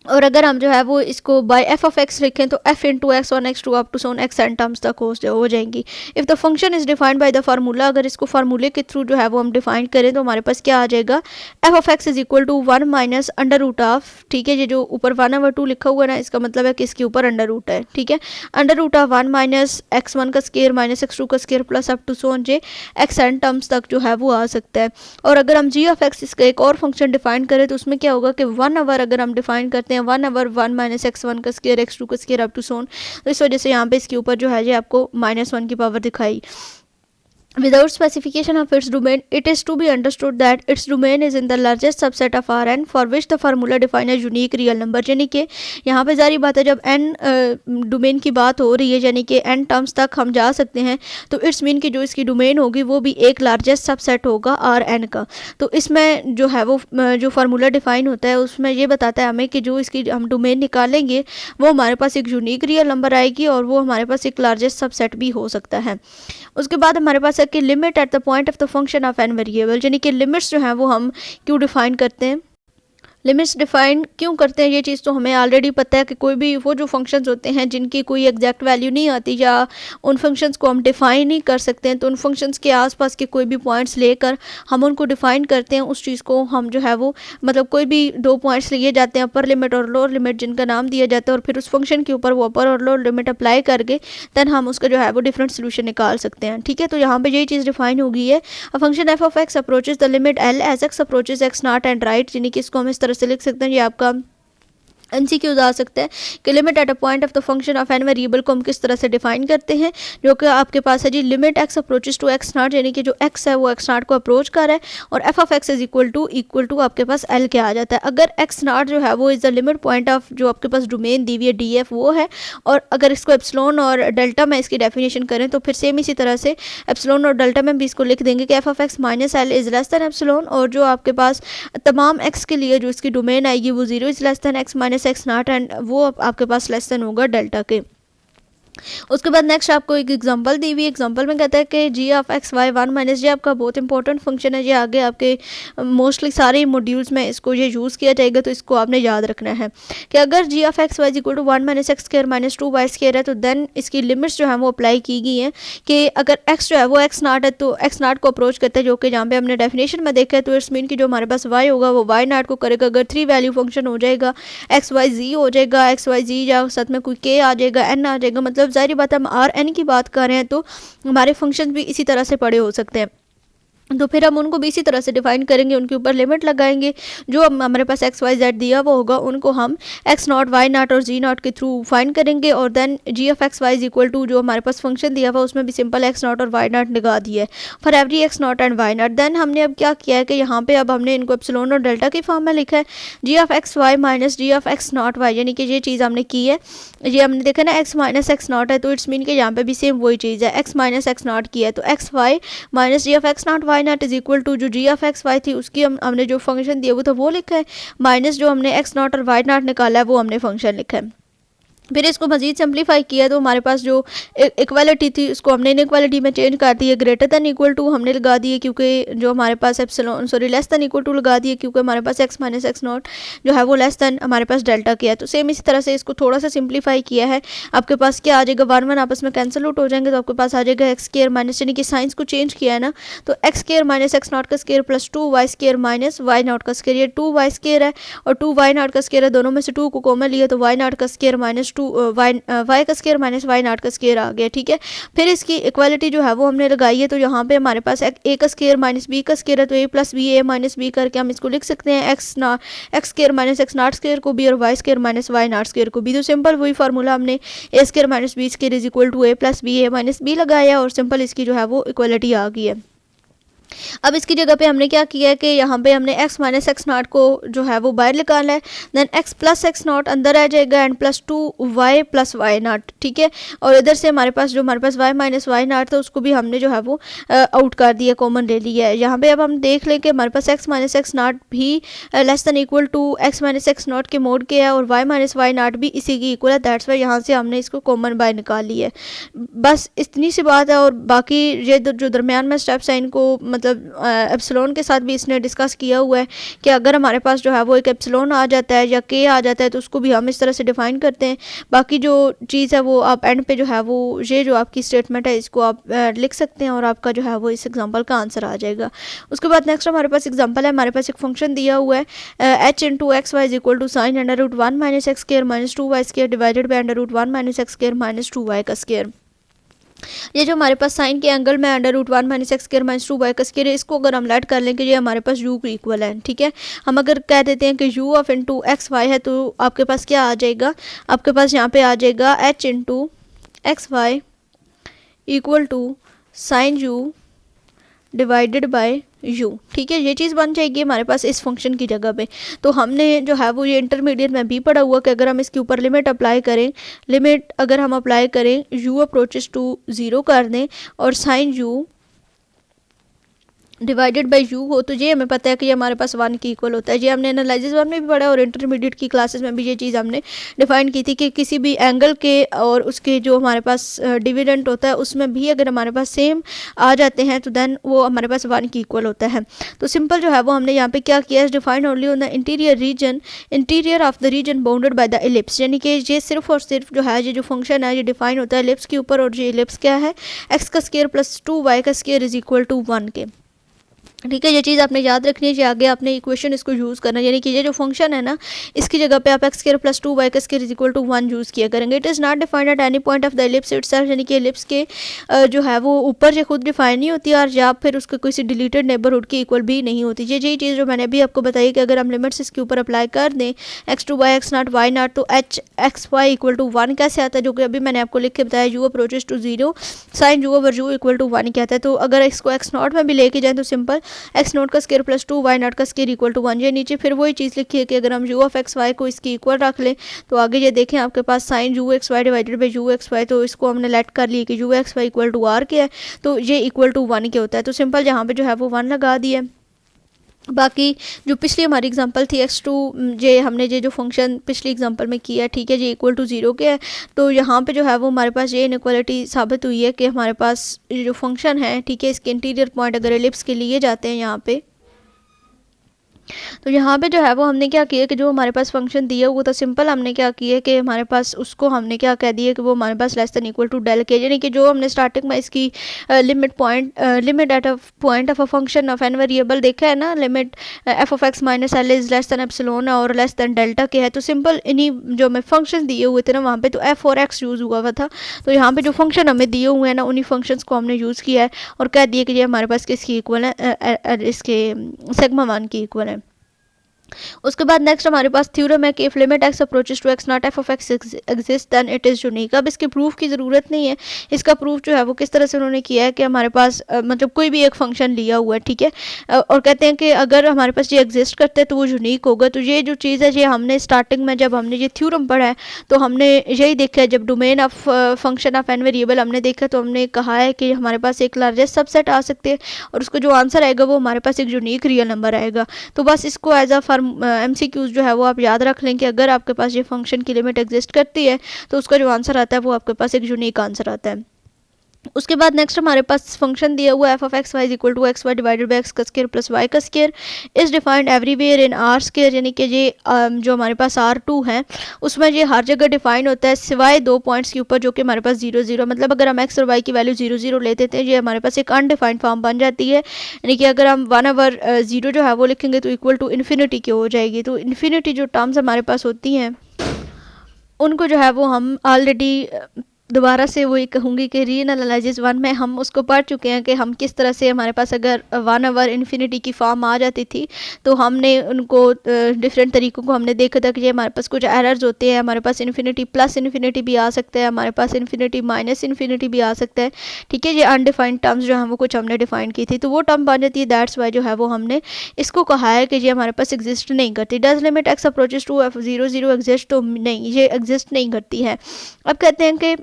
A: और अगर हम जो है वो इसको बाय एफ ऑफ एक्स लिखें तो f into x one x two up to so on x n terms तक हो जाएंगी। If the function is defined by the formula, अगर इसको फार्मूले के थ्रू जो है वो हम डिफाइन करें तो हमारे पास क्या आ जाएगा, f of x is equal to 1 minus under root of, ठीक है, ये जो ऊपर 1/2 लिखा हुआ है ना, इसका मतलब है कि इसके ऊपर अंडर रूट है, ठीक है, under root of 1 minus x1 का स्केयर माइनस x2 का square plus up to so on j x n terms तक जो है वो आ सकता है। और अगर हम जी ऑफ एक्स इसका एक और फंक्शन डिफाइन करें तो उसमें क्या होगा कि 1 आवर अगर हम डिफाइन करते हैं 1 आवर 1 माइनस x1 का स्केयर x2 का स्केयर अप टू सोन, तो इस वजह से यहाँ पे इसके ऊपर जो है ये आपको -1 की पावर दिखाई। Without specification of its domain, it is to be understood that its domain is in the largest subset of Rn for which the formula define a unique real number। यानी कि यहाँ पे जारी बात है जब n डोमेन की बात हो रही है यानी कि n टर्म्स तक हम जा सकते हैं तो इट्स मीन कि जो इसकी डोमेन होगी वो भी एक लार्जेस्ट सबसेट होगा Rn का। तो इसमें जो है वो जो फार्मूला डिफाइन होता है उसमें ये बताता है हमें कि जो इसकी हम डोमेन निकालेंगे वो हमारे पास एक यूनिक रियल नंबर आएगी और वो हमारे पास एक लार्जेस्ट सबसेट भी हो सकता है। उसके बाद हमारे पास कि limit at the point of the function of n variable, यानी कि लिमिट्स जो हैं वो हम क्यों डिफाइन करते हैं, लिमिट्स डिफाइन क्यों करते हैं, ये चीज़ तो हमें ऑलरेडी पता है कि कोई भी वो जो फंक्शंस होते हैं जिनकी कोई एग्जैक्ट वैल्यू नहीं आती या उन फंक्शंस को हम डिफाइन नहीं कर सकते हैं तो उन फंक्शंस के आसपास के कोई भी पॉइंट्स लेकर हम उनको डिफाइन करते हैं। उस चीज़ को हम जो है वो मतलब कोई भी 2 पॉइंट्स लिए जाते हैं, अपर लिमिट और लोअर लिमिट जिनका नाम दिया जाता है, और फिर उस फंक्शन के ऊपर वो अपर और लोअर लिमिट अप्लाई करके दैन हम उसका जो है वो डिफरेंट सोल्यूशन निकाल सकते हैं। ठीक है, तो यहाँ पर यही चीज़ डिफाइन हो गई है। A function f of x approaches the limit L as x approaches x naught and right, यानी कि इसको हम इस तरह से लिख सकते हैं, ये आपका MCQ आ सकता है कि limit at a point of the function of n variable को हम किस तरह से डिफाइन करते हैं, जो कि आपके पास है G limit X approaches to x not, यानी कि जो एक्स है वो एक्स नॉट को अप्रोच कर रहा है और f of x is equal to आपके पास एल के आ जाता है। अगर एक्स नॉट जो है वो is the limit point of जो आपके पास डोमेन दी हुई है डी एफ वो है, और अगर इसको एप्सिलॉन और डेल्टा में इसकी डेफिनेशन करें तो फिर सेम इसी तरह से एप्सिलॉन और डेल्टा में भी इसको लिख देंगे कि f of x minus l is less then epsilon, और जो आपके पास तमाम एक्स के लिए जो इसकी डोमेन आएगी वो 0 is less than x minus x naught and वो आपके पास लेस देन होगा डेल्टा के। उसके बाद नेक्स्ट आपको एक एग्जांपल दी हुई, एग्जांपल में कहता है कि G of x Y one minus, ये आपका बहुत इंपॉर्टेंट फंक्शन है, ये आगे आपके मोस्टली सारे मॉड्यूल्स में इसको ये यूज़ किया जाएगा, तो इसको आपने याद रखना है कि अगर G of x Y equal to one minus x square minus two Y square है, तो देन इसकी लिमिट्स जो है वो अप्लाई की गई हैं कि अगर एक्स जो है वो एक्स नाट है तो एक्स नाट को अप्रोच करते हैं, जो कि जहाँ पे हमने डेफिनेशन में देखा है, तो इट्स मीन कि जो हमारे पास वाई होगा वो वाई नाट को करेगा। अगर 3 वैल्यू फंक्शन हो जाएगा, एक्स वाई जी हो जाएगा, एक्स वाई जी या साथ में कोई के आ जाएगा, एन आ जाएगा, मतलब जाहिर बात है हम आर एन की बात कर रहे हैं, तो हमारे फंक्शन भी इसी तरह से पड़े हो सकते हैं। तो फिर हम उनको भी इसी तरह से डिफाइन करेंगे, उनके ऊपर लिमिट लगाएंगे, जो हमारे पास एक्स वाई जेड दिया हुआ होगा उनको हम एक्स नॉट वाई नॉट और जी नॉट के थ्रू फाइंड करेंगे, और then g of x y is equal to जो हमारे पास फंक्शन दिया हुआ उसमें भी सिंपल एक्स नॉट और वाई नॉट लगा दिया है for every x naught and y naught. Then हमने अब क्या किया है कि यहाँ पे अब हमने इनको एप्सिलॉन और डेल्टा की फॉर्म में लिखा है, G of x Y minus ji of x not Y, यानी कि ये चीज़ हमने की है, ये हमने देखा ना एक्स माइनस एक्स नॉट है, तो इट्स मीन कि यहाँ पे भी सेम वही चीज़ है, एक्स माइनस एक्स नॉट की है, तो x Y minus ji of x not y naught is equal to जो जी ऑफ एक्स वाई थी उसकी हमने जो फंक्शन दिया वो तो वो लिखा है, माइनस जो हमने एक्स नॉट और वाई नॉट निकाला है वो हमने फंक्शन लिखा है। फिर इसको मजीद सिंप्लीफाई किया तो हमारे पास जो इक्वालिटी थी उसको हमने इनइक्वालिटी में चेंज कर दी है, ग्रेटर दैन इक्वल टू हमने लगा दिए क्योंकि जो हमारे पास epsilon less than equal to लगा दिए क्योंकि हमारे पास एक्स माइनस एक्स नॉट जो है वो लेस दैन हमारे पास डेल्टा किया है। तो सेम इसी तरह से इसको थोड़ा सा सिंप्लीफाई किया है, आपके पास क्या आ जाएगा, वन वन आपस में कैंसिल आउट हो जाएंगे, तो आपके पास आ जाएगा एक्स स्क्वायर माइनस, यानी कि साइंस को चेंज किया है ना, तो x square minus x not का square plus two Y square minus y not का स्क्वायर, ये टू वाई स्क्वायर है और टू वाई नॉट का स्क्वायर है, दोनों में से टू को कॉमन लिया तो वाई नॉट का स्क्वायर माइनस टू वाई का स्क्वायर माइनस वाई नॉट का स्क्वायर आ गया, ठीक है। फिर इसकी इक्वालिटी जो है वो हमने लगाई है, तो यहाँ पे हमारे पास ए का स्क्वायर माइनस बी का स्क्वायर है, तो a plus b a minus b करके हम इसको लिख सकते हैं x square minus x not square को भी और y square minus y not square को भी। तो सिंपल वही फार्मूला हमने a square minus b square is equal to a plus b a minus b लगाया और सिंपल इसकी जो है वो इक्वालिटी आ गई है। अब इसकी जगह पे हमने क्या किया है कि यहाँ पे हमने x माइनस एक्स नॉट को जो है वो बाहर निकाला है, then x plus x naught अंदर आ जाएगा and plus two y plus y naught, ठीक है। और इधर से हमारे पास y माइनस वाई नॉट था उसको भी हमने जो है वो आउट कर दिया, कॉमन ले लिया है। यहाँ पे अब हम देख लें कि हमारे पास x माइनस एक्स नॉट भी less than equal to x minus x not के मोड के है और y माइनस वाई नॉट भी इसी की इक्वल है, दैट्स वाई यहाँ से हमने इसको कॉमन बाय निकाल लिया है। बस इतनी सी बात है, और बाकी ये जो दरमियान में स्टेप्स हैं इनको मतलब एप्सिलॉन के साथ भी इसने डिस्कस किया हुआ है कि अगर हमारे पास जो है वो एक एप्सिलॉन आ जाता है या के आ जाता है तो उसको भी हम इस तरह से डिफाइन करते हैं। बाकी जो चीज़ है वो आप एंड पे जो है वो ये जो आपकी स्टेटमेंट है इसको आप लिख सकते हैं और आपका जो है वो इस एग्जांपल का आंसर आ जाएगा। उसके बाद नेक्स्ट हमारे पास एग्जांपल है, हमारे पास एक फंक्शन दिया हुआ है h into x y is equal to sine under root one minus x square minus two Y square divided by under root one minus x square minus two y का square. ये जो हमारे पास sine के angle में under root one minus x square minus two y का square, इसको अगर हम लेट कर लें कि ये हमारे पास यू को इक्वल है, ठीक है। हम अगर कह देते हैं कि u of into x y है तो आपके पास क्या आ जाएगा, आपके पास यहाँ पे आ जाएगा h into x Y equal to sine u divided by u, ठीक है। ये चीज़ बन जाएगी हमारे पास इस फंक्शन की जगह पे। तो हमने जो है वो ये इंटरमीडिएट में भी पढ़ा हुआ कि अगर हम इसके ऊपर लिमिट अप्लाई करें, लिमिट अगर हम अप्लाई करें यू अप्रोचेस टू ज़ीरो कर दें और sine u divided by u हो, तो ये हमें पता है कि ये हमारे पास वन की इक्वल होता है। ये हमने एनालिसिस वन में भी पढ़ा और इंटरमीडिएट की क्लासेस में भी ये चीज़ हमने डिफाइन की थी कि किसी भी एंगल के और उसके जो हमारे पास डिविडेंट होता है उसमें भी अगर हमारे पास सेम आ जाते हैं तो देन वो हमारे पास वन की इक्वल होता है। तो सिंपल जो है वो हमने यहाँ पे क्या किया है, define only on the interior of the reason bounded by the ellipse, यानी कि ये सिर्फ और सिर्फ जो है ये जो फंक्शन है ये डिफाइन होता है एलिप्स के ऊपर, और ये एलिप्स क्या है एक्स का स्क्वायर प्लस टू वाई का square is equal to one के, ठीक है। ये चीज़ आपने याद रखनी है कि आगे आपने इक्वेशन इसको यूज़ करना है, यानी कि ये जो फंक्शन है ना इसकी जगह पे आप x square plus two y का square is equal to one use किया करेंगे। It is not defined at any point of the ellipse itself, यानी कि एलिप्स के जो है वो ऊपर से खुद डिफाइन नहीं होती और या फिर उसके किसी डिलीटेड नेबरहुड की इक्वल भी नहीं होती। यही चीज़ जो मैंने अभी आपको बताई कि अगर हम लिमिट्स इसके ऊपर अप्लाई कर दें x to y x not y not तो h x Y equal to one कैसे आता है, जो कि अभी मैंने आपको लिख के बताया u approaches to zero sine u over u equal to one कहता है। तो अगर इसको एक्स नॉट में भी लेके जाएँ तो सिंपल एक्स नॉट का square plus two y not का स्क्वायर इक्वल टू वन। ये नीचे फिर वही चीज़ लिखी है कि अगर हम यू ऑफ एक्स वाई को इसकी इक्वल रख लें तो आगे ये देखें आपके पास sine u x y divided by u x y, तो इसको हमने लेट कर लिया कि u x Y equal to r के है तो ये इक्वल टू वन के होता है। तो सिंपल यहाँ पे जो है वो वन लगा दिया। बाकी जो पिछली हमारी एग्जांपल थी x2 जे हमने ये जो फंक्शन पिछली एग्जांपल में किया है, ठीक है, ये इक्वल टू 0 के है, तो यहाँ पे जो है वो हमारे पास ये इनइक्वालिटी साबित हुई है कि हमारे पास ये जो फंक्शन है, ठीक है, इसके इंटीरियर पॉइंट अगर एलिप्स के लिए जाते हैं यहाँ पे, तो यहाँ पे जो है वो हमने क्या किया कि जो हमारे पास फंक्शन दिया हुआ था सिंपल, हमने क्या किया कि हमारे पास उसको हमने क्या कह दिया कि वो हमारे पास less than equal to del के, यानी कि जो हमने स्टार्टिंग में इसकी limit at a point of a function of n variable देखा है ना, limit f of x minus l is less than epsilon और लेस देन डेल्टा के है, तो सिंपल इन्हीं जो हमें फंक्शन दिए हुए थे ना वहाँ पे तो एफ और एक्स यूज़ हुआ था, तो यहाँ पे जो फंक्शन हमें दिए हुए हैं ना उन्हीं फंक्शंस को हमने यूज़ किया है और कह दिया कि ये हमारे पास किसकी इक्वल है, इसके सिग्मा वन की इक्वल है। उसके बाद नेक्स्ट हमारे पास थ्योरम है कि if limit x approaches to x not f of x exist then it is unique. अब इसके प्रूफ की ज़रूरत नहीं है, इसका प्रूफ जो है वो किस तरह से उन्होंने किया है कि हमारे पास मतलब कोई भी एक फंक्शन लिया हुआ है, ठीक है, और कहते हैं कि अगर हमारे पास ये एग्जिस्ट करते हैं तो वो यूनिक होगा। तो ये जो चीज़ है ये हमने स्टार्टिंग में जब हमने ये थ्योरम पढ़ा है तो हमने यही देखा है, जब domain of function of n variable हमने देखा तो हमने कहा है कि हमारे पास एक लार्जेस्ट सबसेट आ सकते हैं और उसका जो आंसर आएगा वो हमारे पास एक यूनिक रियल नंबर आएगा। तो बस इसको एज अ MCQs जो है वो आप याद रख लें कि अगर आपके पास ये फंक्शन की लिमिट एग्जिस्ट करती है तो उसका जो आंसर आता है वो आपके पास एक यूनिक आंसर आता है। उसके बाद नेक्स्ट हमारे पास फंक्शन दिया हुआ f of x Y equal to x y divided by x का स्क्वायर प्लस वाई का square is defined everywhere in R square, यानी कि ये जो हमारे पास R2 है उसमें ये हर जगह डिफाइन होता है सिवाय दो पॉइंट्स के ऊपर जो कि हमारे पास 0 0, मतलब अगर हम एक्स और वाई की वैल्यू 0 0 लेते थे ये हमारे पास एक अनडिफाइंड फॉर्म बन जाती है, यानी कि अगर हम 1/0 जो है वो लिखेंगे तो इक्वल टू इन्फिनिटी की हो जाएगी। तो इन्फिनिटी जो टर्म्स हमारे पास होती हैं उनको जो है वो हम ऑलरेडी दोबारा से वही कहूँगी कि री एनालिसिस 1 में हम उसको पढ़ चुके हैं कि हम किस तरह से हमारे पास अगर 1/इन्फिनिटी की फॉर्म आ जाती थी तो हमने उनको डिफरेंट तरीक़ों को हमने देखा था कि ये हमारे पास कुछ एरर्स होते हैं, हमारे पास इन्फिनिटी प्लस इन्फिनिटी भी आ सकता है, हमारे पास इन्फिनिटी माइनस इन्फिनिटी भी आ सकता है, ठीक है, ये अनडिफाइंड टर्म्स जो हैं वो कुछ हमने डिफाइन की थी तो वो टर्म बन जाती है। दैट्स वाई जो है वो हमने इसको कहा है कि ये हमारे पास एग्जिस्ट नहीं करती। Does limit x approaches to f 0 0 exist, तो नहीं, ये एग्जिस्ट नहीं करती है। अब कहते हैं कि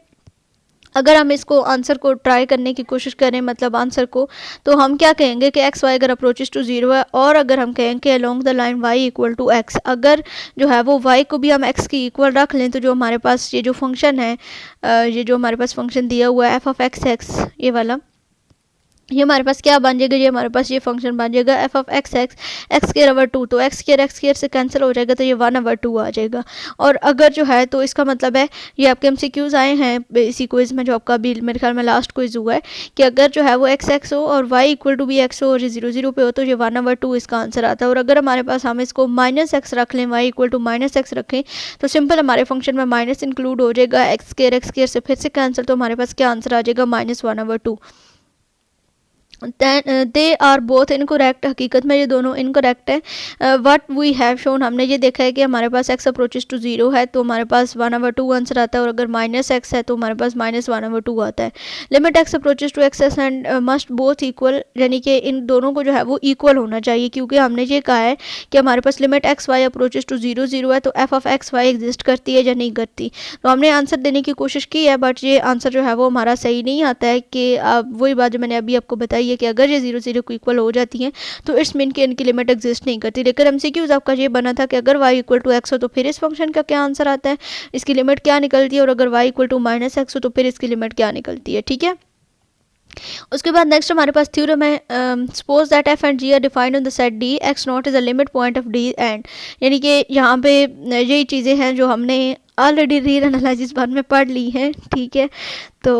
A: अगर हम इसको आंसर को ट्राई करने की कोशिश करें, मतलब आंसर को, तो हम क्या कहेंगे कि एक्स वाई अगर अप्रोचेस टू 0 है और अगर हम कहें कि along the line y equal to x, अगर जो है वो वाई को भी हम एक्स की इक्वल रख लें तो जो हमारे पास ये जो फंक्शन है, ये जो हमारे पास फंक्शन दिया हुआ है एफ ऑफ एक्स एक्स, ये वाला, ये हमारे पास क्या बन जाएगा, ये हमारे पास ये फंक्शन बन जाएगा f of x x x square over 2, तो एक्स स्क्वायर से कैंसिल हो जाएगा तो ये 1/2 आ जाएगा। और अगर जो है तो इसका मतलब है, ये आपके MCQs आए हैं इसी क्विज़ में जो आपका भी मेरे ख्याल में लास्ट क्विज़ हुआ है, कि अगर जो है वो एक्स एक्स हो और वाई इक्वल टू भी एक्स हो और ये 0 0 पे हो तो ये 1/2 इसका आंसर आता है। और अगर हमारे पास हम इसको माइनस एक्स रख लें, y equal to minus x रखें, तो सिंपल हमारे फंक्शन में माइनस इंक्लूड हो जाएगा, एक्स स्क्वायर से फिर से कैंसिल, तो हमारे पास क्या आंसर आ जाएगा, -1/2। दे आर बोथ इनकोरेक्ट, हकीकत में ये दोनों इनकोरेक्ट है। व्हाट वी हैव शोन, हमने ये देखा है कि हमारे पास एक्स अप्रोचेस टू 0 है तो हमारे पास 1/2 आंसर आता है और अगर माइनस एक्स है तो हमारे पास -1/2 आता है। Limit x approaches to x and must both equal, यानी कि इन दोनों को जो है वो इक्वल होना चाहिए, क्योंकि हमने ये कहा है कि हमारे पास limit x y approaches to 0 0 है तो f of x y exist करती है या नहीं करती। तो हमने आंसर देने की कोशिश की है बट ये आंसर जो है वो हमारा सही नहीं आता है, कि वही बात जो मैंने अभी आपको बताई कि अगर ये 0 0 को इक्वल हो जाती हैं तो इट्स मीन कि इनकी लिमिट एग्जिस्ट नहीं करती। लेकिन MCQs आपका ये बना था कि अगर y इक्वल टू एक्स हो तो फिर इस फंक्शन का क्या आंसर आता है, इसकी लिमिट क्या निकलती है, और अगर y equal to minus x हो तो फिर इसकी लिमिट क्या निकलती है, ठीक है। उसके बाद नेक्स्ट हमारे पास थ्योरम है, suppose that f and g are defined on the set D x not is a limit point of D and, यानी कि यहाँ पे यही चीज़ें हैं जो हमने ऑलरेडी री एनालिसिस 1 में पढ़ ली हैं, ठीक है। तो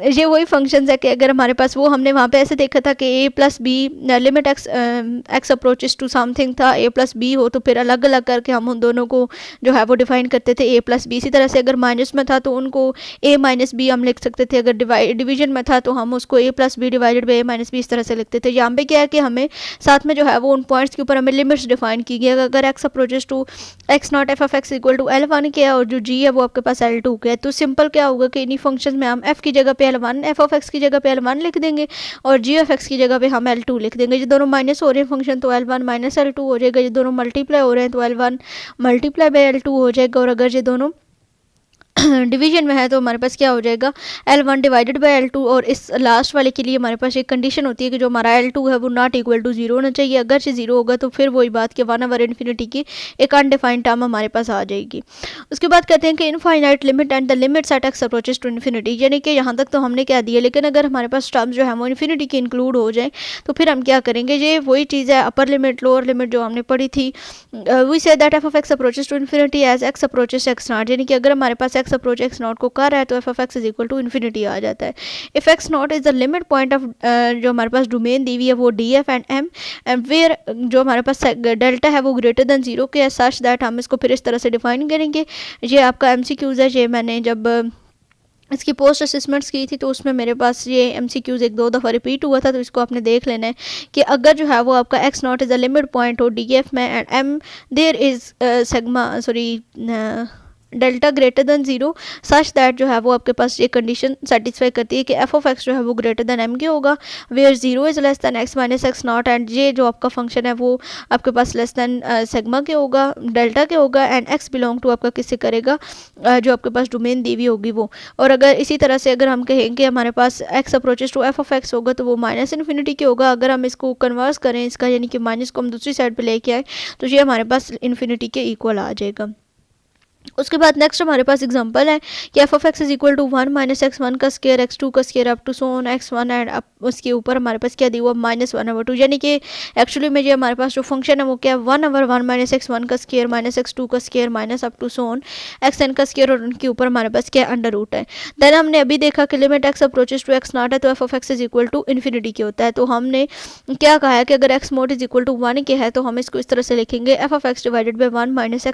A: ये वही फंक्शंस है कि अगर हमारे पास वो हमने वहाँ पे ऐसे देखा था कि a plus b limit x approaches to something था, a प्लस बी हो तो फिर अलग अलग करके हम उन दोनों को जो है वो डिफाइन करते थे a प्लस बी। इसी तरह से अगर माइनस में था तो उनको a माइनस बी हम लिख सकते थे, अगर डिवीजन में था तो हम उसको a plus b divided by a minus b इस तरह से लिखते थे। यहाँ पे क्या है कि हमें साथ में जो है वो उन पॉइंट्स के ऊपर हमें लिमिट्स डिफाइन की गई, अगर x approaches to x not f of x equal to L1 के है और जो g है वो आपके पास L2 के है, तो सिंपल क्या होगा कि इन्हीं फंक्शन में हम f की जगह पे L1, एफ ऑफ एक्स की जगह पे L1 लिख देंगे और जी ऑफ एक्स की जगह पे हम L2 लिख देंगे। ये दोनों माइनस हो रहे हैं फंक्शन तो L1 माइनस L2 हो जाएगा, ये दोनों मल्टीप्लाई हो रहे हैं तो L1 मल्टीप्लाई बाई L2 हो जाएगा, और अगर ये दोनों डिवीजन में है तो हमारे पास क्या हो जाएगा L1 डिवाइडेड बाई L2, और इस लास्ट वाले के लिए हमारे पास एक कंडीशन होती है कि जो हमारा L2 है वो नॉट इक्वल टू 0 होना चाहिए। अगर से 0 होगा तो फिर वही बात कि 1/इन्फिनिटी की एक अनडिफाइंड टर्म हमारे पास आ जाएगी। उसके बाद कहते हैं कि infinite limit and the limits at x approaches to infinity, यानी कि यहाँ तक तो हमने क्या दिया, लेकिन अगर हमारे पास टर्म्स जो है वो इन्फिनिटी की इंक्लूड हो जाए तो फिर हम क्या करेंगे, ये वही चीज़ है अपर लिमिट लोअर लिमिट जो हमने पढ़ी थी। We say that f of x approaches to infinity as x approaches x not, यानी कि अगर हमारे पास एक्स अप्रोच एक्स नॉट को कर रहा है तो f of x is equal to infinity आ जाता है। If x not is the limit point of जो हमारे पास डोमेन दी हुई है वो D f and m, and where जो हमारे पास डेल्टा है वो ग्रेटर देन 0 के, सच दैट हम इसको फिर इस तरह से डिफाइन करेंगे। ये आपका एमसीक्यूज है, ये मैंने जब इसकी पोस्ट असेसमेंट्स की थी तो उसमें मेरे पास ये एमसीक्यूज एक दो दफ़ा रिपीट हुआ था, तो इसको आपने देख लेना है कि अगर जो है वो आपका x naught is a limit point हो डी एफ में and M there is delta greater than 0 such that जो है वो आपके पास ये कंडीशन सेटिस्फाई करती है कि एफ ऑफ एक्स जो है वो ग्रेटर देन एम के होगा, where 0 is less than x minus x naught, and ये जो आपका फंक्शन है वो आपके पास लेस दैन सेगमा के होगा, डेल्टा के होगा, एंड एक्स बिलोंग टू आपका किससे करेगा, जो आपके पास डोमेन दी हुई होगी वो। और अगर इसी तरह से अगर हम कहेंगे हमारे पास x approaches to f of x होगा तो वो माइनस इन्फिनिटी के होगा। अगर हम इसको कन्वर्स करें इसका, यानी कि माइनस को हम दूसरी साइड पे लेके आए तो ये हमारे पास इन्फिनिटी के इक्वल आ जाएगा। उसके बाद नेक्स्ट हमारे पास एग्जांपल है कि f of x is equal to 1 minus x one का स्केयर एक्स टू का square up to so on x one, and उसके ऊपर हमारे पास क्या दिया हुआ -1/2, यानी कि एक्चुअली में ये हमारे पास जो फंक्शन है वो क्या है 1/1 माइनस एक्स वन का स्केयर माइनस एक्स टू का square minus up to so on x n का स्केयर, और उनके ऊपर हमारे पास क्या अंडर रूट है। देन हमने अभी देखा कि limit x approaches to x naught है तो f of x is equal to infinity के होता है। तो हमने क्या कहा है कि अगर x mod is equal to 1 के है तो हम इसको इस तरह से लिखेंगे F of x divided by 1 minus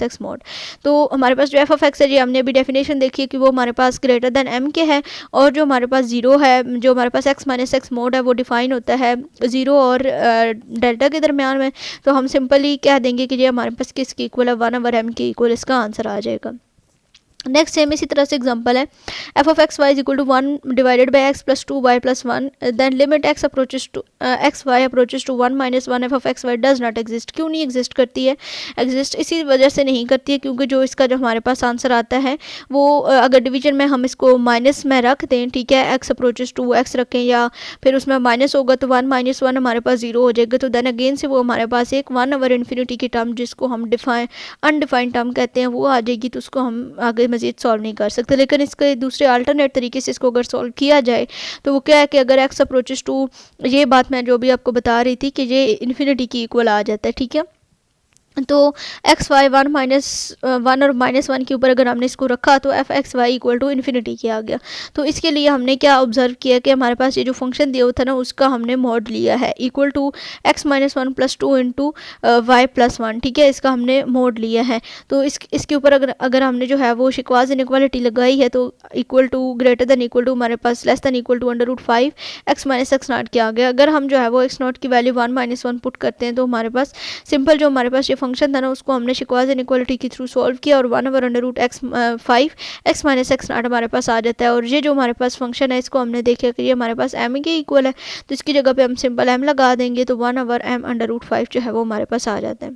A: x mode. तो हमारे पास जो एफ ऑफ एक्स है जी हमने अभी डेफिनेशन देखी है कि वो हमारे पास ग्रेटर देन एम के है, और जो हमारे पास 0 है, जो हमारे पास एक्स माइनस एक्स मोड है वो डिफाइन होता है 0 और डेल्टा के दरमियान में। तो हम सिंपली कह देंगे कि ये हमारे पास किसकी इक्वल है 1/m के इक्वल, इसका आंसर आ जाएगा। नेक्स्ट सेम इसी तरह से एग्जांपल है f of x y is equal to 1 divided by x plus 2y plus 1, then limit x approaches to x y approaches to 1 minus 1 f of x y does not exist. क्यों नहीं exist करती है? Exist इसी वजह से नहीं करती है क्योंकि जो इसका जो हमारे पास आंसर आता है वो अगर डिवीजन में हम इसको माइनस में रख दें, ठीक है, एक्स अप्रोचेस टू एक्स रखें या फिर उसमें माइनस होगा तो 1 माइनस 1 हमारे पास 0 हो जाएगा। तो देन अगेन से वो हमारे पास एक 1/इन्फिनिटी की टर्म जिसको हम अनडिफाइंड टर्म कहते हैं वो आ जाएगी, तो उसको हम आगे मजीद सॉल्व नहीं कर सकते। लेकिन इसके दूसरे अल्टरनेट तरीके से इसको अगर सॉल्व किया जाए तो वो क्या है कि अगर एक्स अप्रोचेस टू, ये बात मैं जो भी आपको बता रही थी कि ये इन्फिनिटी की इक्वल आ जाता है, ठीक है। तो एक्स वाई 1 माइनस 1 और -1 के ऊपर अगर हमने इसको रखा तो f x Y equal to infinity की आ गया। तो इसके लिए हमने क्या ऑब्जर्व किया कि हमारे पास ये जो फंक्शन दिया हुआ था ना उसका हमने मॉड लिया है equal to x minus 1 plus 2 into y plus 1, ठीक है, इसका हमने मॉड लिया है। तो इसके ऊपर अगर हमने जो है वो शिकवाज इनइक्वालिटी लगाई है तो equal to greater than equal to हमारे पास less than equal to √5 x minus x not के आ गया। अगर हम जो है वो एक्स नॉट की वैल्यू 1 - 1 पुट करते हैं तो हमारे पास सिंपल जो हमारे पास ये फंक्शन था ना उसको हमने शिकवाज इनइक्वालिटी के थ्रू सॉल्व किया और 1/√5 एक्स माइनस एक्स नॉट हमारे पास आ जाता है। और ये जो हमारे पास फंक्शन है इसको हमने देखा कि ये हमारे पास m के इक्वल है, तो इसकी जगह पे हम सिंपल m लगा देंगे तो 1/m√5 जो है वो हमारे पास आ जाता है।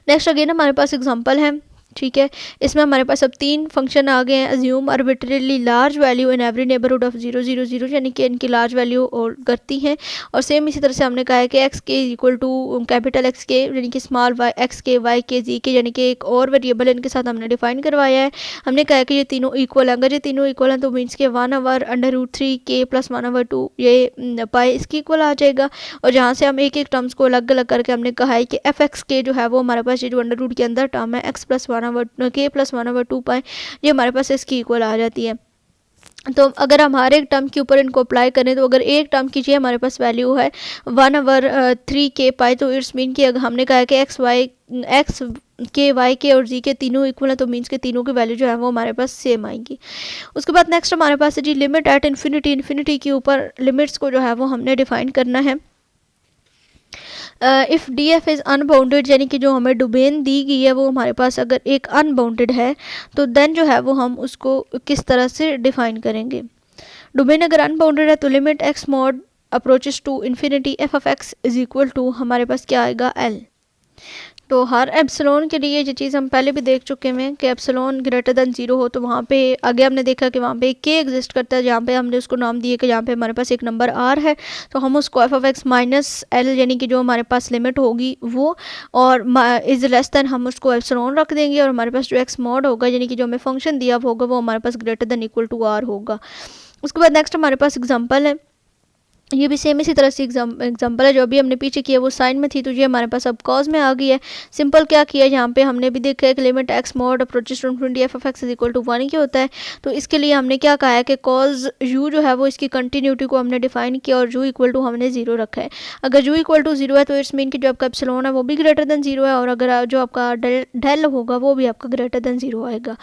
A: नेक्स्ट अगेन हमारे पास एग्जांपल है, ठीक है, इसमें हमारे पास अब 3 फंक्शन आ गए हैं। Assume arbitrarily large value in every neighbourhood of 0 0 0, यानी कि इनकी लार्ज वैल्यू और करती हैं। और सेम इसी तरह से हमने कहा है कि एक्स के इक्वल टू कैपिटल एक्स के यानी कि स्मॉल वाई एक्स के वाई के जी के, यानी कि एक और वेरिएबल इनके साथ हमने डिफाइन करवाया है। हमने कहा है कि ये तीनों इक्वल हैं, अगर ये तीनों इक्वल हैं तो मीन्स के 1/√3 के प्लस 1/2 ये पाई इसकी इक्वल आ जाएगा। और जहाँ से हम एक एक टर्म्स को अलग अलग करके हमने कहा है कि एफ एक्स के जो है वो हमारे पास ये जो अंडर रूट के अंदर टर्म है एक्स प्लस के प्लस 1/2 पाई ये हमारे पास इसकी इक्वल आ जाती है। तो अगर हम हर एक टर्म के ऊपर इनको अप्लाई करें तो अगर एक टर्म की हमारे पास वैल्यू है 1/3 के पाई तो इट्स मीन कि अगर हमने कहा है कि एक्स के वाई के और जी के तीनों इक्वल हैं तो मीन्स के तीनों की वैल्यू जो है वो हमारे पास सेम आएंगी। उसके बाद नेक्स्ट हमारे पास है जी लिमिट एट इन्फिनिटी के ऊपर लिमिट्स को जो है वो हमने डिफाइन करना है। If D F is unbounded, यानी कि जो हमें डोमेन दी गई है वो हमारे पास अगर एक अनबाउंडेड है तो देन जो है वो हम उसको किस तरह से डिफाइन करेंगे। डोमेन अगर अनबाउंडेड है तो limit x mod approaches to infinity f of x is equal to हमारे पास क्या आएगा एल। तो हर एप्सिलॉन के लिए ये चीज़ हम पहले भी देख चुके हैं कि एप्सिलॉन ग्रेटर देन 0 हो तो वहाँ पे आगे हमने देखा कि वहाँ पे के एग्जिस्ट करता है, जहाँ पे हमने उसको नाम दिए कि जहाँ पे हमारे पास एक नंबर आर है तो हम उसको F of x minus L यानी कि जो हमारे पास लिमिट होगी वो, और इज़ लेस दैन हम उसको एप्सिलॉन रख देंगे, और हमारे पास जो एक्स मॉड होगा यानी कि जो हमें फंक्शन दिया होगा वो हमारे पास greater than equal to r होगा। उसके बाद नेक्स्ट हमारे पास एग्जाम्पल है, ये भी सेम इसी तरह से एग्जाम्पल है जो अभी हमने पीछे किया वो साइन में थी, तो ये हमारे पास अब कॉज में आ गई है। सिंपल क्या किया यहाँ पे हमने भी देखा है कि limit x mod approaches to infinity f of x is equal to 1 की होता है। तो इसके लिए हमने क्या कहा है कि कॉज यू जो है वो इसकी कंटिन्यूटी को हमने डिफाइन किया और यू इक्वल टू हमने 0 रखा है। अगर यू इक्वल टू 0 है तो इट्स मीन कि जो आपका एप्सिलॉन है वो भी ग्रेटर देन 0 है, और अगर जो आपका डेल होगा वो भी आपका ग्रेटर देन 0 आएगा।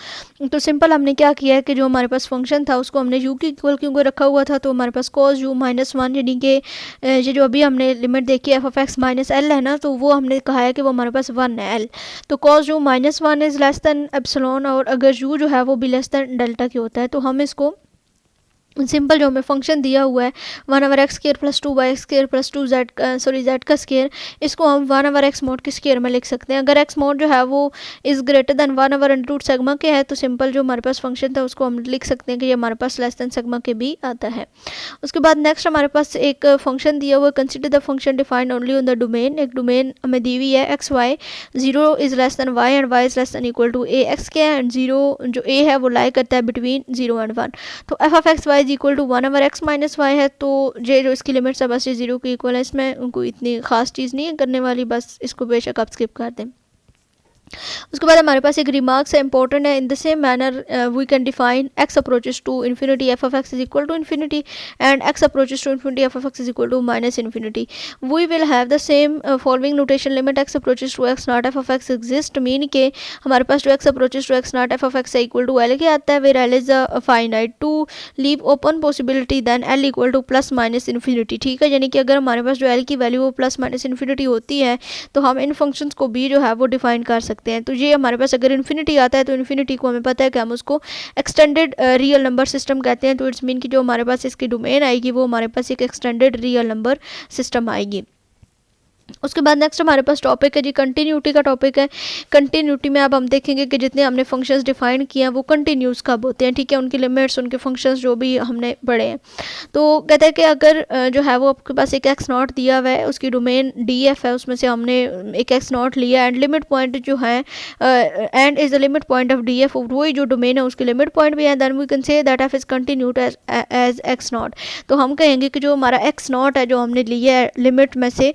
A: तो सिंपल हमने क्या किया है कि जो हमारे पास फंक्शन था उसको हमने यू की इक्वल क्योंकि रखा हुआ था, तो हमारे पास कॉज यू माइनस 1 यानी कि ये जो अभी हमने लिमिट देखी F of x minus L है ना, तो वो हमने कहा है कि वो हमारे पास 1 है एल। तो cos u minus 1 is less then epsilon, और अगर यू जो है वो भी लेस दैन डेल्टा की होता है तो हम इसको सिंपल जो हमें फंक्शन दिया हुआ है 1/x² plus 2/x² plus 2 Z Z का स्केयर, इसको हम 1/x मॉड के स्केयर में लिख सकते हैं। अगर x मॉड जो है वो इज़ ग्रेटर देन 1/√रूट सिग्मा के है तो सिंपल जो हमारे पास फंक्शन था उसको हम लिख सकते हैं कि ये हमारे पास लेस देन सिग्मा के भी आता है। उसके बाद नेक्स्ट हमारे पास एक फंक्शन दिया हुआ है, consider the function defined only on the domain. एक डोमेन हमें दी हुई है x y, 0 is less than y and y is less than equal to a x के, एंड 0 जो ए है वो लाई करता है बिटवीन 0 एंड 1। तो f of x y is equal to 1/x minus y है, तो ये जो इसकी लिमिट्स है बस ये 0 के इक्वल है, इसमें कोई इतनी खास चीज़ नहीं है करने वाली, बस इसको बेशक आप स्किप कर दें। उसके बाद हमारे पास एक रिमार्क्स है इंपॉर्टेंट है, in the same manner we can define x approaches to infinity f of x is equal to infinity and x approaches to infinity f of x is equal to minus infinity. We will have the same following notation, limit x approaches to x not f of x exist, mean के हमारे पास जो x approaches to x not f of x equal to L के आता है, where L is a finite to leave open possibility then L equal to plus minus infinity. ठीक है, यानी कि अगर हमारे पास जो एल की वैल्यू वो प्लस माइनस इन्फिनिटी होती है तो हम इन फंक्शंस को भी जो है वो डिफाइन कर सकते हैं। तो ये हमारे पास अगर इन्फिनिटी आता है तो इन्फिनिटी को हमें पता है कि हम उसको एक्सटेंडेड रियल नंबर सिस्टम कहते हैं, तो इट्स मीन कि जो हमारे पास इसकी डोमेन आएगी वो हमारे पास एक एक्सटेंडेड रियल नंबर सिस्टम आएगी। उसके बाद नेक्स्ट हमारे पास टॉपिक है जी कंटिन्यूटी का टॉपिक है। कंटिन्यूटी में अब हम देखेंगे कि जितने हमने फंक्शंस डिफाइन किए हैं वो कंटिन्यूस कब होते हैं, ठीक है, उनकी लिमिट्स उनके फंक्शंस जो भी हमने पढ़े हैं। तो कहते हैं कि अगर जो है वो आपके पास एक एक्स नॉट दिया हुआ है, उसकी डोमेन डी एफ है, उसमें से हमने एक एक्स नॉट लिया एंड लिमिट पॉइंट जो है and is the limit point of D f, वही जो डोमेन है उसकी लिमिट पॉइंट भी है, then we can say that f is continuous as x not. तो हम कहेंगे कि जो हमारा एक्स नॉट है जो हमने लिया है लिमिट में से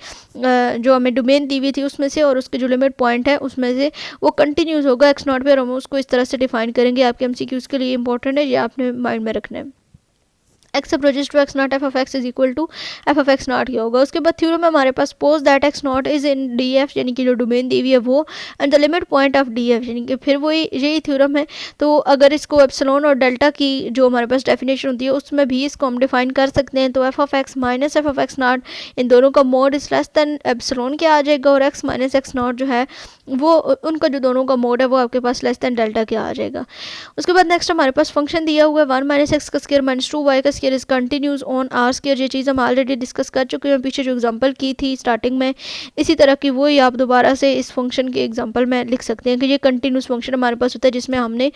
A: जो हमें डोमेन दी हुई थी उसमें से और उसके जो लिमिट पॉइंट है उसमें से वो कंटिन्यूस होगा एक्स नॉट पे, और हम उसको इस तरह से डिफाइन करेंगे। आपके एमसीक्यूज के लिए इंपॉर्टेंट है, ये आपने माइंड में रखना है। X approaches to x not f of x is equal to f of x not ही होगा। उसके बाद थ्योरम में हमारे पास suppose that x not is in D f, यानी कि जो डोमेन दी हुई है वो, and the limit point of D f, यानी कि फिर वही यही थ्योरम है। तो अगर इसको एप्सिलॉन और डेल्टा की जो हमारे पास डेफिनेशन होती है उसमें भी इसको हम डिफाइन कर सकते हैं। तो f of x minus F of x not in दोनों का mode is less then epsilon क्या आ जाएगा, और एक्स माइनस एक्स नॉट जो है वो उनका जो दोनों का मोड है वो आपके पास लेस दैन डेल्टा क्या आ जाएगा। उसके बाद नेक्स्ट हमारे पास फंक्शन दिया हुआ है 1 माइनस एक्स का स्क्वायर माइनस 2y का square is continuous on R square. ये चीज़ हम ऑलरेडी डिस्कस कर चुके हैं पीछे जो एग्जांपल की थी स्टार्टिंग में, इसी तरह की वही आप दोबारा से इस फंक्शन के एग्जांपल में लिख सकते हैं कि ये कंटिन्यूस फंक्शन हमारे पास होता है जिसमें हमने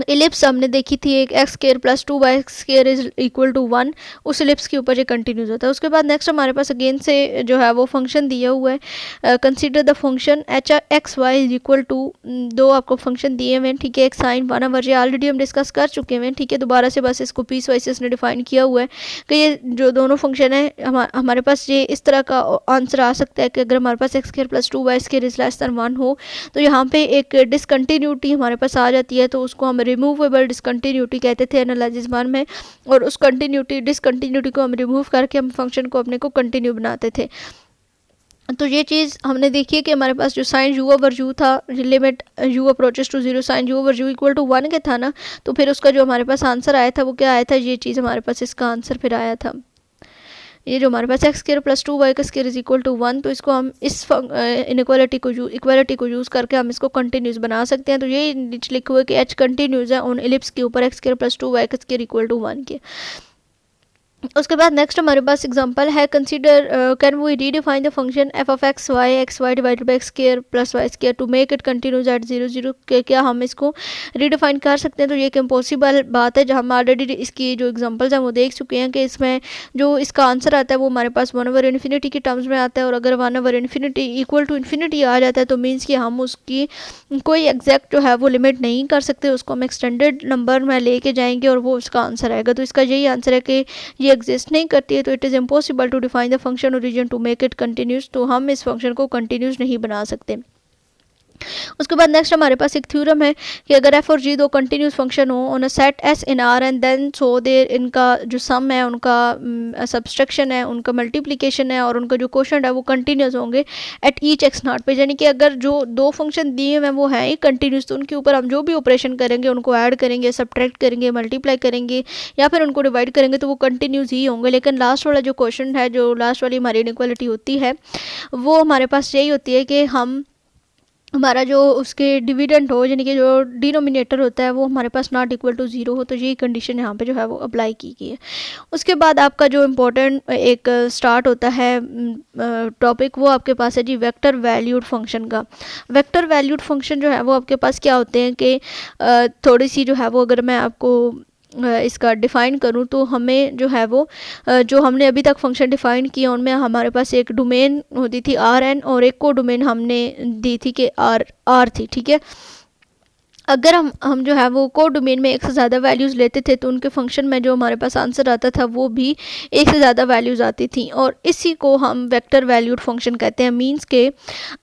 A: इलिप्स हमने देखी थी एक x square plus 2y square is equal to 1, उस इलिप्स के ऊपर ये कंटिन्यूस होता है। उसके बाद नेक्स्ट हमारे पास अगेन से जो है वो फंक्शन दिया हुआ है, consider the function h x y is equal to, दो आपको फंक्शन दिए हुए हैं, ठीक है, एक साइन 1/, ये ऑलरेडी हम डिस्कस कर चुके हैं, ठीक है, दोबारा से बस इसको पीस वाइज इसने डिफाइन किया हुआ है कि ये जो दोनों फंक्शन है हमारे पास ये इस तरह का आंसर आ सकता है कि अगर हमारे पास x square plus 2y square is less than 1 हो तो यहाँ पे एक डिसकंटिन्यूटी हमारे पास आ जाती है, तो उसको हम रिमूवेबल डिसकंटिन्यूटी कहते थे एनालिसिस 1 में, और उस डिसकंटिन्यूटी को हम रिमूव करके हम फंक्शन को अपने को कंटिन्यू बनाते थे। तो ये चीज़ हमने देखी है कि हमारे पास जो साइन यू ओवर यू था, limit u approaches to 0 sine u over u equal to 1 के था ना, तो फिर उसका जो हमारे पास आंसर आया था वो क्या आया था, ये चीज़ हमारे पास इसका आंसर फिर आया था, ये जो हमारे पास एक्स स्क्वायर प्लस 2y का स्क्वायर इज इक्वल टू 1। तो इसको हम इस इक्वालिटी को यूज़ करके हम इसको कंटिन्यूस बना सकते हैं। तो ये नीचे लिखा हुआ है कि एच कंटिन्यूस है ऑन इलिप्स के ऊपर एक्स स्क्वायर प्लस 2y का स्क्वायर इक्वल टू 1 के। उसके बाद नेक्स्ट हमारे पास एग्जांपल है, consider can we redefine the function f of x y divided by x square plus y square to make it continuous at 0 0 के, क्या हम इसको रीडिफाइन कर सकते हैं? तो ये एक इम्पॉसिबल बात है, जहाँ हम ऑलरेडी इसकी जो एग्जांपल्स हैं वो देख चुके हैं कि इसमें जो इसका आंसर आता है वो हमारे पास 1/इन्फिनिटी की टर्म्स में आता है, और अगर 1/इन्फिनिटी इक्वल टू इन्फिनिटी आ जाता है तो मीन्स कि हम उसकी कोई एग्जैक्ट जो है वो लिमिट नहीं कर सकते, उसको हम एक्सटेंडेड नंबर में लेके जाएंगे और वो उसका आंसर आएगा। तो इसका यही आंसर है कि ये एग्जिस्ट नहीं करती है, तो it is impossible to define the function origin to make it continuous, तो हम इस फंक्शन को कंटिन्यूस नहीं बना सकते। उसके बाद नेक्स्ट हमारे पास एक थ्योरम है कि अगर एफ और जी दो कंटिन्यूस फंक्शन हो on a set S in are and then so there, इनका जो सम है उनका सब्सट्रैक्शन है, उनका मल्टीप्लिकेशन है और उनका जो क्वोशंट है वो कंटिन्यूस होंगे एट ईच एक्स नॉट पे, यानी कि अगर जो दो फंक्शन दिए हुए हैं वो हैं ही कंटिन्यूस, तो उनके ऊपर हम जो भी ऑपरेशन करेंगे, उनको ऐड करेंगे, सब्ट्रैक्ट करेंगे, मल्टीप्लाई करेंगे या फिर उनको डिवाइड करेंगे तो वो कंटिन्यूस ही होंगे। लेकिन लास्ट वाला जो क्वेश्चन है, जो लास्ट वाली हमारी इनइक्वालिटी होती है, वो हमारे पास यही होती है कि हमारा जो उसके डिविडेंड हो, यानी कि जो डिनोमिनेटर होता है वो हमारे पास नॉट इक्वल टू 0 हो, तो यही कंडीशन यहाँ पे जो है वो अप्लाई की गई है। उसके बाद आपका जो इम्पोर्टेंट एक स्टार्ट होता है टॉपिक, वो आपके पास है जी वेक्टर वैल्यूड फंक्शन का। वेक्टर वैल्यूड फंक्शन जो है वो आपके पास क्या होते हैं कि थोड़ी सी जो है वो, अगर मैं आपको इसका डिफ़ाइन करूँ तो हमें जो है वो जो हमने अभी तक फंक्शन डिफ़ाइन किया उनमें हमारे पास एक डोमेन होती थी आर एन, और एक को डोमेन हमने दी थी कि आर थी, ठीक है। अगर हम जो है वो को डोमेन में एक से ज़्यादा वैल्यूज़ लेते थे तो उनके फंक्शन में जो हमारे पास आंसर आता था वो भी एक से ज़्यादा वैल्यूज़ आती थी, और इसी को हम वेक्टर वैल्यूड फंक्शन कहते हैं। मींस के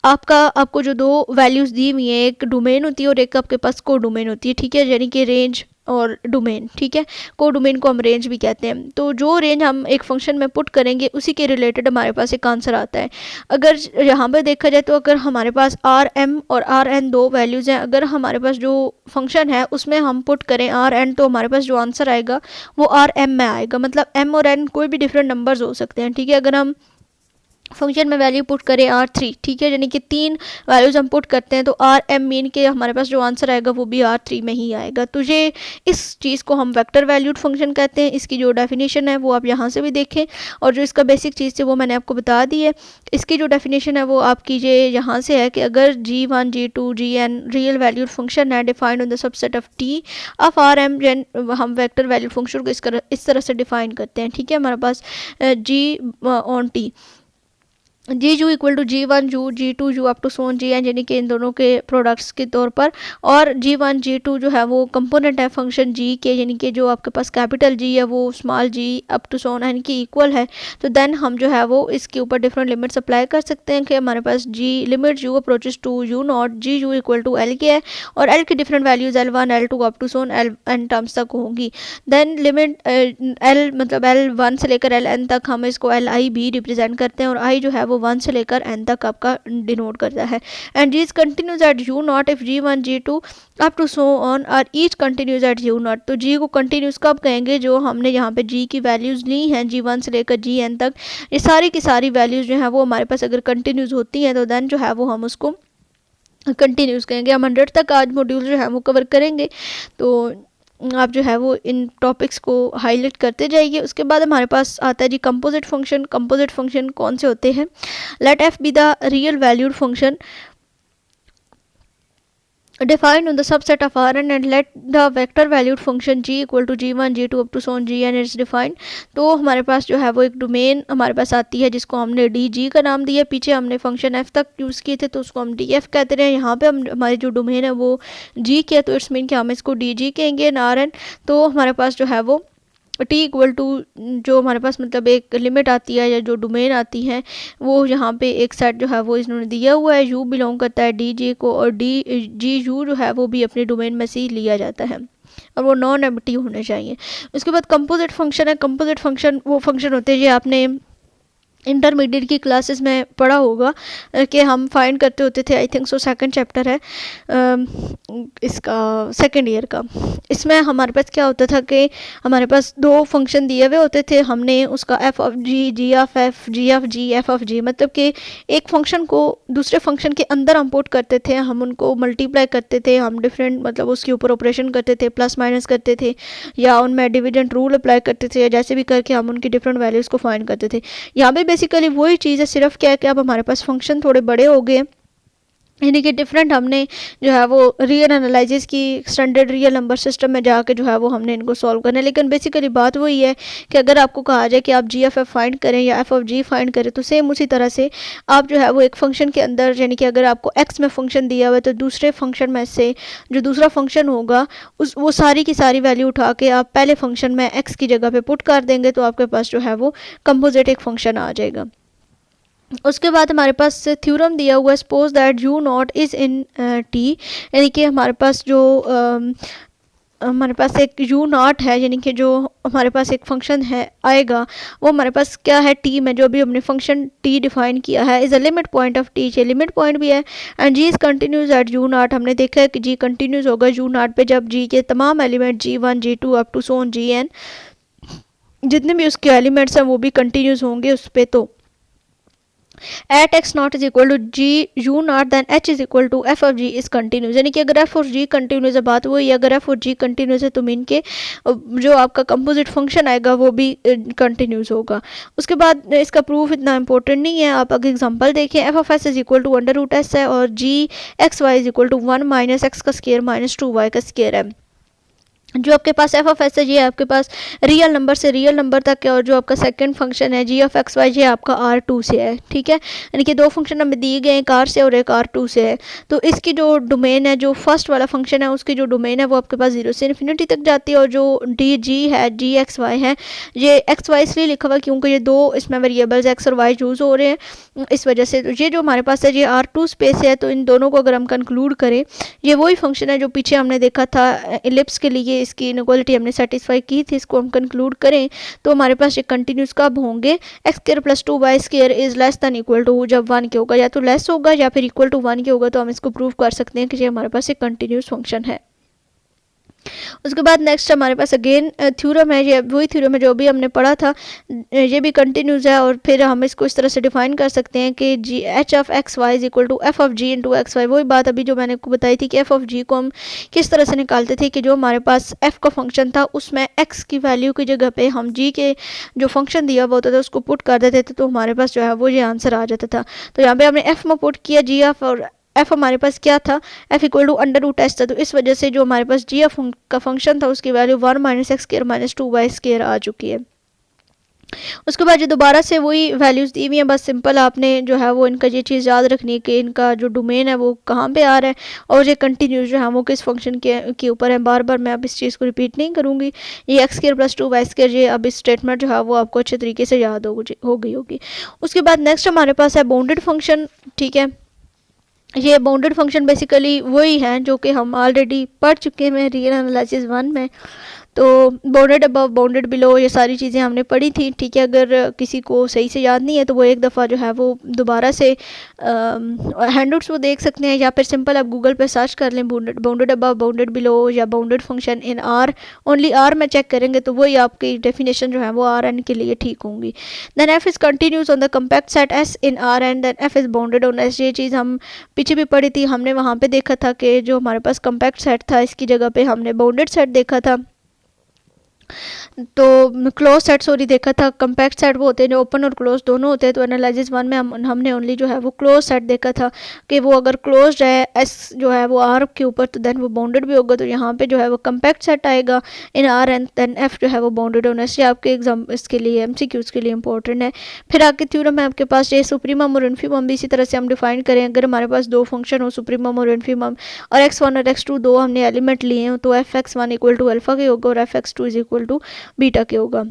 A: आपको जो दो वैल्यूज़ दी हुई हैं, एक डोमेन होती है और एक आपके पास को डोमेन होती है, ठीक है, यानी कि रेंज और डोमेन, ठीक है। को डोमेन को हम रेंज भी कहते हैं। तो जो रेंज हम एक फंक्शन में पुट करेंगे उसी के रिलेटेड हमारे पास एक आंसर आता है। अगर यहाँ पर देखा जाए तो अगर हमारे पास आर एम और आर एन दो वैल्यूज़ हैं, अगर हमारे पास जो फंक्शन है उसमें हम पुट करें आर एन, तो हमारे पास जो आंसर आएगा वो आर एम में आएगा। मतलब एम और एन कोई भी डिफरेंट नंबर्स हो सकते हैं, ठीक है। अगर हम फंक्शन में वैल्यू पुट करें R3, ठीक है, यानी कि 3 वैल्यूज़ हम पुट करते हैं तो आर एम मीन के हमारे पास जो आंसर आएगा वो भी R3 में ही आएगा। तो ये इस चीज़ को हम वेक्टर वैल्यूड फंक्शन कहते हैं। इसकी जो डेफिनेशन है वो आप यहाँ से भी देखें, और जो इसका बेसिक चीज़ थी वो मैंने आपको बता दी है। इसकी जो डेफिनेशन है वो आपकी ये यहाँ से है कि अगर G1 G2 Gn real valued function है defined on the subset of T of r m, हम वेक्टर वैल्यूड फंक्शन को इस तरह से डिफाइन करते हैं, ठीक है। हमारे पास G on T G u equal to G1 u G2 u up to so on G n, यानी कि इन दोनों के प्रोडक्ट्स के तौर पर, और G1 G2 जो है वो कंपोनेंट है फंक्शन G के, यानी कि जो आपके पास कैपिटल G है वो small g up to so on n की इक्वल है। तो देन हम जो है वो इसके ऊपर डिफरेंट लिमिट्स अप्लाई कर सकते हैं कि हमारे पास G limit u approaches to u naught G u equal to L के है, और एल की different values L1 L2 up to so on L n terms तक होंगी। देन लिमिट एल मतलब L1 से लेकर LN तक हम इसको LI भी रिप्रेजेंट करते हैं, और I जो है वो 1 से लेकर N तक आपका डिनोट करता है। And G is continuous at u naught if G1 G2 up to so on are each continuous at u naught. तो G को कंटिन्यूस कब कहेंगे? जो हमने यहाँ पे G की वैल्यूज़ ली हैं G1 से लेकर GN तक, ये सारी की सारी वैल्यूज़ जो हैं वो हमारे पास अगर कंटिन्यूज होती हैं तो देन जो है वो हम उसको कंटिन्यूस कहेंगे। हम 100 तक आज मॉड्यूल जो है वो कवर करेंगे, तो आप जो है वो इन टॉपिक्स को हाईलाइट करते जाइए। उसके बाद हमारे पास आता है G composite function. Composite function कौन से होते हैं? Let f be the real valued function defined on the subset of Rn and let the vector valued function g equal to g1 g2 up to so on gn is defined। तो हमारे पास जो है वो एक domain हमारे पास आती है जिसको हमने डी जी का नाम दिया। पीछे हमने फंक्शन f तक यूज़ किए थे तो उसको हम डी एफ कहते रहे। यहाँ पे हम हमारी जो डोमेन है वो g की है, तो इट्स मीन कि हम इसको डी जी कहेंगे आर एन। तो हमारे पास जो है वो टी इक्वल टू जो हमारे पास मतलब एक लिमिट आती है या जो डोमेन आती है वो यहाँ पे एक सेट जो है वो इन्होंने दिया हुआ है, यू बिलोंग करता है डी जे को, और डी जी यू जो है वो भी अपने डोमेन में से ही लिया जाता है और वो नॉन एम्प्टी होने चाहिए। उसके बाद कंपोजिट फंक्शन है। कंपोजिट फंक्शन वो फंक्शन होते हैं जो आपने इंटरमीडिएट की क्लासेस में पढ़ा होगा कि हम फाइंड करते होते थे, I think so second chapter है इसका सेकंड ईयर का। इसमें हमारे पास क्या होता था कि हमारे पास दो फंक्शन दिए हुए होते थे, हमने उसका f of g, g of f, g of g, f of g, मतलब कि एक फंक्शन को दूसरे फंक्शन के अंदर हम पुट करते थे, हम उनको मल्टीप्लाई करते थे, हम डिफरेंट मतलब उसके ऊपर ऑपरेशन करते थे, प्लस माइनस करते थे, या उनमें डिविडेंड रूल अप्लाई करते थे, या जैसे भी करके हम उनकी डिफरेंट वैल्यूज़ को फाइंड करते थे। यहाँ पे बेसिकली वही चीज़ है, सिर्फ क्या है कि अब हमारे पास फंक्शन थोड़े बड़े हो गए, यानी कि डिफरेंट हमने जो है वो रियल एनालिसिस की स्टैंडर्ड रियल नंबर सिस्टम में जाके जो है वो हमने इनको सॉल्व करना है। लेकिन बेसिकली बात वही है कि अगर आपको कहा जाए कि आप जी एफ एफ फाइंड करें या एफ ऑफ जी फाइंड करें, तो सेम उसी तरह से आप जो है वो एक फंक्शन के अंदर, यानी कि अगर आपको एक्स में फंक्शन दिया हुआ है तो दूसरे फंक्शन में से जो दूसरा फंक्शन होगा उस वो सारी की सारी वैल्यू उठा के आप पहले फंक्शन में एक्स की जगह पे पुट कर देंगे, तो आपके पास जो है वो कंपोजिट एक फंक्शन आ जाएगा। उसके बाद हमारे पास थ्योरम दिया हुआ है, suppose that you not is in T, यानी कि हमारे पास जो हमारे पास एक यू नॉट है, यानी कि जो हमारे पास एक फंक्शन है आएगा, वो हमारे पास क्या है टी में, जो भी हमने फंक्शन टी डिफाइन किया है, is a limit point of T, ये लिमिट पॉइंट भी है। And G is continuous at u naught, हमने देखा है कि जी कंटिन्यूस होगा यू नॉट पे जब जी के तमाम element G one G two up to so on G n जितने भी उसके एलिमेंट्स हैं वो भी कंटिन्यूस होंगे उस पर। तो at x not is equal to G u naught then h is equal to f of G is continuous, यानी कि अगर एफ और जी कंटिन्यूस है, बात वही है, अगर एफ और जी कंटिन्यूस है तो मीन के जो आपका कंपोजिट फंक्शन आएगा वो भी कंटिन्यूस होगा। उसके बाद इसका प्रूफ इतना इंपॉर्टेंट नहीं है, आप अगर एग्जांपल देखें, f of s is equal to under root s है और g x y is equal to 1 minus x का स्केयर माइनस 2 वाई का स्केयर है। जो आपके पास एफ ऑफ एस है ये आपके पास रियल नंबर से रियल नंबर तक है, और जो आपका सेकंड फंक्शन है जी ऑफ एक्स वाई ये आपका आर टू से है, ठीक है, यानी कि दो फंक्शन हमें दिए गए एक आर से और एक आर टू से है। तो इसकी जो डोमेन है, जो फर्स्ट वाला फंक्शन है उसकी जो डोमेन है वो आपके पास 0 से इन्फिनिटी तक जाती है, और जो डी जी है जी एक्स वाई है, ये एक्स वाई इसलिए लिखा हुआ क्योंकि ये दो इसमें वेरिएबल्स एक्स और वाई यूज़ हो रहे हैं, इस वजह से। तो ये जो हमारे पास है ये आर टू स्पेस है, तो इन दोनों को अगर हम कंक्लूड करें, ये वही फंक्शन है जो पीछे हमने देखा था इलिप्स के लिए, इसकी इनइक्वालिटी हमने सेटिस्फाई की थी, इसको हम कंक्लूड करें तो हमारे पास ये कंटिन्यूस कब होंगे, x square plus 2 y square is less than equal to, जब 1 के होगा, या तो लेस होगा या फिर इक्वल टू 1 के होगा, तो हम इसको प्रूव कर सकते हैं कि ये हमारे पास एक कंटिन्यूस फंक्शन है। उसके बाद नेक्स्ट हमारे पास अगेन थ्योरम है, ये वही थ्योरम है जो भी हमने पढ़ा था, ये भी कंटिन्यूस है, और फिर हम इसको इस तरह से डिफाइन कर सकते हैं कि G h of x y is equal to f of G into x y. वही बात अभी जो मैंने आपको बताई थी कि एफ ऑफ जी को हम किस तरह से निकालते थे कि जो हमारे पास एफ का फंक्शन था उसमें एक्स की वैल्यू की जगह पे हम जी के जो फंक्शन दिया हुआ होता था उसको पुट कर देते थे, तो हमारे पास जो है वो ये आंसर आ जाता था। तो यहाँ पे हमने एफ में पुट किया जी ऑफ, और एफ हमारे पास क्या था, f equal to under root s था, तो इस वजह से जो हमारे पास जी एफ का फंक्शन था उसकी value 1 minus x square minus 2 y square आ चुकी है। उसके बाद जो दोबारा से वही वैल्यूज़ दी हुई हैं, बस सिंपल आपने जो है वो इनका ये चीज़ याद रखनी है कि इनका जो डोमेन है वो कहाँ पे आ रहा है, और ये कंटिन्यूस जो है वो किस फंक्शन के ऊपर है। बार बार मैं अब इस चीज़ को रिपीट नहीं करूँगी, ये x square plus 2 y square, ये अब इस स्टेटमेंट जो है वो आपको अच्छे तरीके से याद हो गई होगी। उसके बाद नेक्स्ट हमारे पास है बाउंडेड फंक्शन, ठीक है। ये बाउंडेड फंक्शन बेसिकली वही हैं जो कि हम ऑलरेडी पढ़ चुके हैं रियल एनालिसिस 1 में। तो बाउंडेड अबव बाउंडेड बिलो ये सारी चीज़ें हमने पढ़ी थी, ठीक है। अगर किसी को सही से याद नहीं है तो वो एक दफ़ा जो है वो दोबारा से हैंडआउट्स वो देख सकते हैं, या फिर सिंपल आप गूगल पे सर्च कर लें बाउंडेड अबव बाउंडेड बिलो या bounded function in R, only R में चेक करेंगे तो वही आपकी डेफिनेशन जो है वो आर एन के लिए ठीक होंगी। Then f is continuous on the compact set S in are and then f is bounded on S. ये चीज़ हम पीछे भी पढ़ी थी, हमने वहाँ पे देखा था कि जो हमारे पास कम्पैक्ट सेट था इसकी जगह पे हमने बाउंडेड सेट देखा था, तो क्लोज सेट सॉरी देखा था। कम्पैक्ट सेट वो होते हैं जो ओपन और क्लोज दोनों होते हैं, तो एनालिसिस 1 में हमने ओनली जो है वो क्लोज सेट देखा था कि वो अगर क्लोज है एस जो है वो आर के ऊपर तो देन वो बाउंडेड भी होगा, तो यहाँ पे जो है वो कम्पैक्ट सेट आएगा in are and then f जो है वो बाउंडेड होना चाहिए। आपके एग्जाम इसके लिए MCQs के लिए इंपॉर्टेंट है। फिर आगे थ्योरम है आपके पास ये सुप्रीमम और इन्फीमम भी इसी तरह से हम डिफाइन करें। अगर हमारे पास दो फंक्शन हो सुप्रीमम और इन्फीमम, और x1 और x2 दो हमने एलिमेंट लिए हैं, तो fx1 इक्वल टू अल्फा के होगा और fx2 is equal to beta के होगा।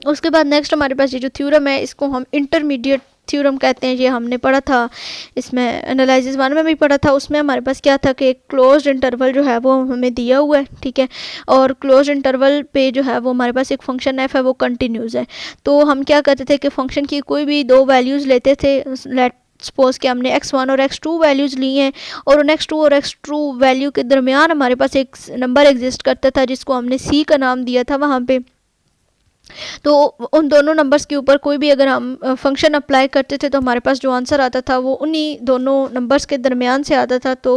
A: उसके बाद नेक्स्ट हमारे पास ये जो थ्योरम है इसको हम इंटरमीडिएट थ्योरम कहते हैं, ये हमने पढ़ा था, इसमें एनालिसिस 1 में भी पढ़ा था। उसमें हमारे पास क्या था कि एक क्लोज्ड इंटरवल जो है वो हमें दिया हुआ है, ठीक है, और क्लोज्ड इंटरवल पे जो है वो हमारे पास एक फंक्शन एफ है, वो कंटिन्यूस है। तो हम क्या करते थे कि फंक्शन की कोई भी दो वैल्यूज़ लेते थे, लेट सपोज कि हमने x1 और x2 वैल्यूज़ ली हैं, और उन x2 और x2 वैल्यू के दरमियान हमारे पास एक नंबर एग्जिस्ट करता था जिसको हमने c का नाम दिया था वहाँ पे। तो उन दोनों नंबर्स के ऊपर कोई भी अगर हम फंक्शन अप्लाई करते थे तो हमारे पास जो आंसर आता था वो उन्हीं दोनों नंबर्स के दरमियान से आता था। तो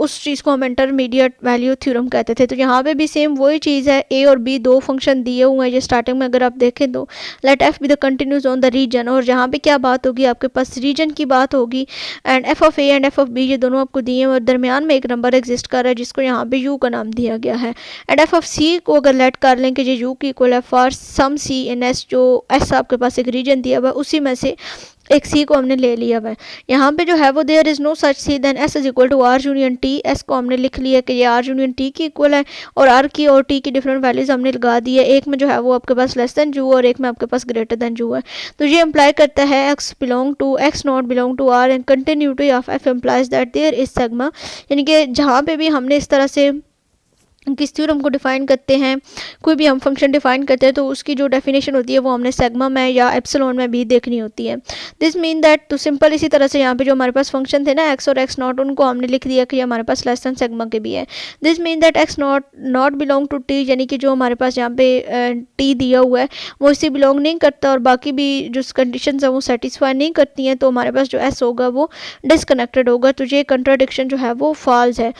A: उस चीज़ को हम इंटरमीडिएट वैल्यू थ्योरम कहते थे। तो यहाँ पे भी सेम वही चीज़ है, ए और बी दो फंक्शन दिए हुए हैं। ये स्टार्टिंग में अगर आप देखें तो let f be the continuous on the region, और जहाँ पे क्या बात होगी, आपके पास रीजन की बात होगी, and f of A and f of b ये दोनों आपको दिए हैं और दरमियान में एक नंबर एग्जिस्ट कर रहा है जिसको यहाँ पे यू का नाम दिया गया है। एंड एफ ऑफ सी को अगर लेट कर लें कि ये यू की इक्वल है for some c in S, जो एस आपके पास एक रीजन दिया हुआ है उसी में से एक सी को हमने ले लिया हुआ है। यहाँ पे जो है वो there is no such c then S is equal to R union T. S को हमने लिख लिया कि ये आर यूनियन टी की इक्वल है, और आर की और टी की डिफरेंट वैल्यूज हमने लगा दी है। एक में जो है वो आपके पास लेस देन जू और एक में आपके पास ग्रेटर देन जू है। तो ये इम्प्लाई करता है x belong to x not belong to r and continuity of f implies that there is sigma. यानी कि जहाँ पे भी हमने इस तरह से किस थ्योरम को डिफाइन करते हैं, कोई भी हम फंक्शन डिफाइन करते हैं तो उसकी जो डेफिनेशन होती है वो हमने सेगमा में या एप्सिलॉन में भी देखनी होती है। दिस मीन दैट, तो सिंपल इसी तरह से यहाँ पे जो हमारे पास फंक्शन थे ना एक्स और एक्स नॉट, उनको हमने लिख दिया कि हमारे पास लेस देन सेगमा के भी है। This mean that x not belong to T, यानी कि जो हमारे पास यहाँ पे टी दिया हुआ है वो इसी बिलोंग नहीं करता और बाकी भी जो कंडीशन है वो सेटिस्फाई नहीं करती हैं, तो हमारे पास जो एस होगा वो डिसकनेक्टेड होगा। तो ये कंट्राडिक्शन जो है वो फॉल्स है।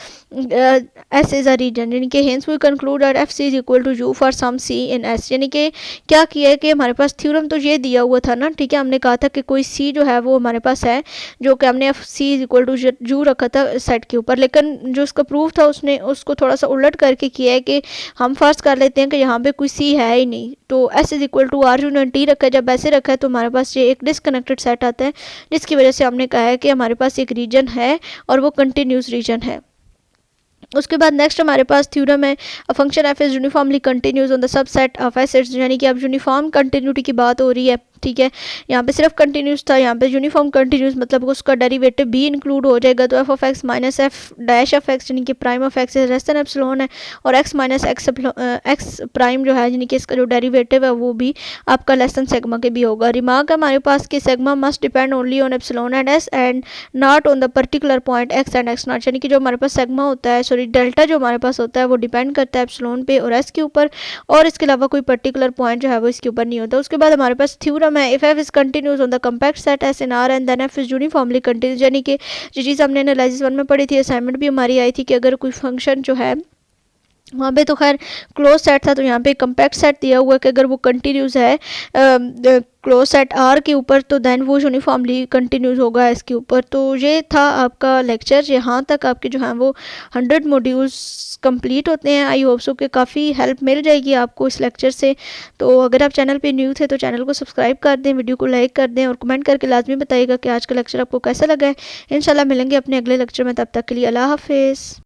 A: एस इज़ अ रीजन, यानी कि hence we conclude that f c is equal to u for some c in S. यानी कि क्या किया है कि हमारे पास थ्योरम तो ये दिया हुआ था ना, ठीक है, हमने कहा था कि कोई सी जो है वो हमारे पास है, जो कि हमने f c is equal to u रखा था सेट के ऊपर, लेकिन जो उसका प्रूफ था उसने उसको थोड़ा सा उलट करके किया है कि हम फर्स्ट कर लेते हैं कि यहाँ पे कोई सी है ही नहीं, तो S is equal to R union T रखा है। जब ऐसे रखा है तो हमारे पास ये एक डिसकनेक्टेड सेट आता है, जिसकी वजह से हमने कहा है कि हमारे पास एक रीजन है और वो कंटिन्यूस रीजन है। उसके बाद नेक्स्ट हमारे पास थ्योरम है function F is uniformly continues on the subset of assets, यानी कि अब यूनिफॉर्म कंटिन्यूटी की बात हो रही है, ठीक है। यहाँ पे सिर्फ कंटिन्यूस था, यहाँ पे यूनिफॉर्म कंटिन्यूस मतलब उसका डेरिवेटिव भी इंक्लूड हो जाएगा। तो f of x minus F dash of x यानी कि prime of x less than epsilon है, और एक्स माइनस एक्स प्राइम जो है यानी कि इसका जो डेरिवेटिव है वो भी आपका लेस देन सेगमा के भी होगा। रिमार्क है हमारे पास कि sigma must depend only on epsilon and s and not on the particular point x and x not, यानी कि जो हमारे पास सेगमा होता है, सॉरी डेल्टा जो हमारे पास होता है वो डिपेंड करता है एप्सिलॉन पे और एस के ऊपर, और इसके अलावा कोई पर्टिकुलर पॉइंट जो है वो इसके ऊपर नहीं होता। उसके बाद हमारे पास थ्योरम है if f is continuous on the compact set S in are and then f is uniformly continuous, यानी कि जो चीज़ हमने एनालिसिस 1 में पढ़ी थी, असाइनमेंट भी हमारी आई थी कि अगर कोई फंक्शन जो है वहाँ पे तो खैर क्लोज सेट था, तो यहाँ पे कम्पैक्ट सेट दिया हुआ है कि अगर वो कंटिन्यूस है क्लोज सेट आर के ऊपर तो देन वो यूनिफॉर्मली कंटिन्यूस होगा इसके ऊपर। तो ये था आपका लेक्चर, यहाँ तक आपके जो हैं वो 100 मॉड्यूल्स कंप्लीट होते हैं। आई होप सो कि काफ़ी हेल्प मिल जाएगी आपको इस लेक्चर से। तो अगर आप चैनल पे न्यू थे तो चैनल को सब्सक्राइब कर दें, वीडियो को लाइक कर दें और कमेंट करके लाजमी बताइएगा कि आज का लेक्चर आपको कैसा लगा है। इंशाल्लाह मिलेंगे अपने अगले लेक्चर में, तब तक के लिए अल्लाह हाफिज़।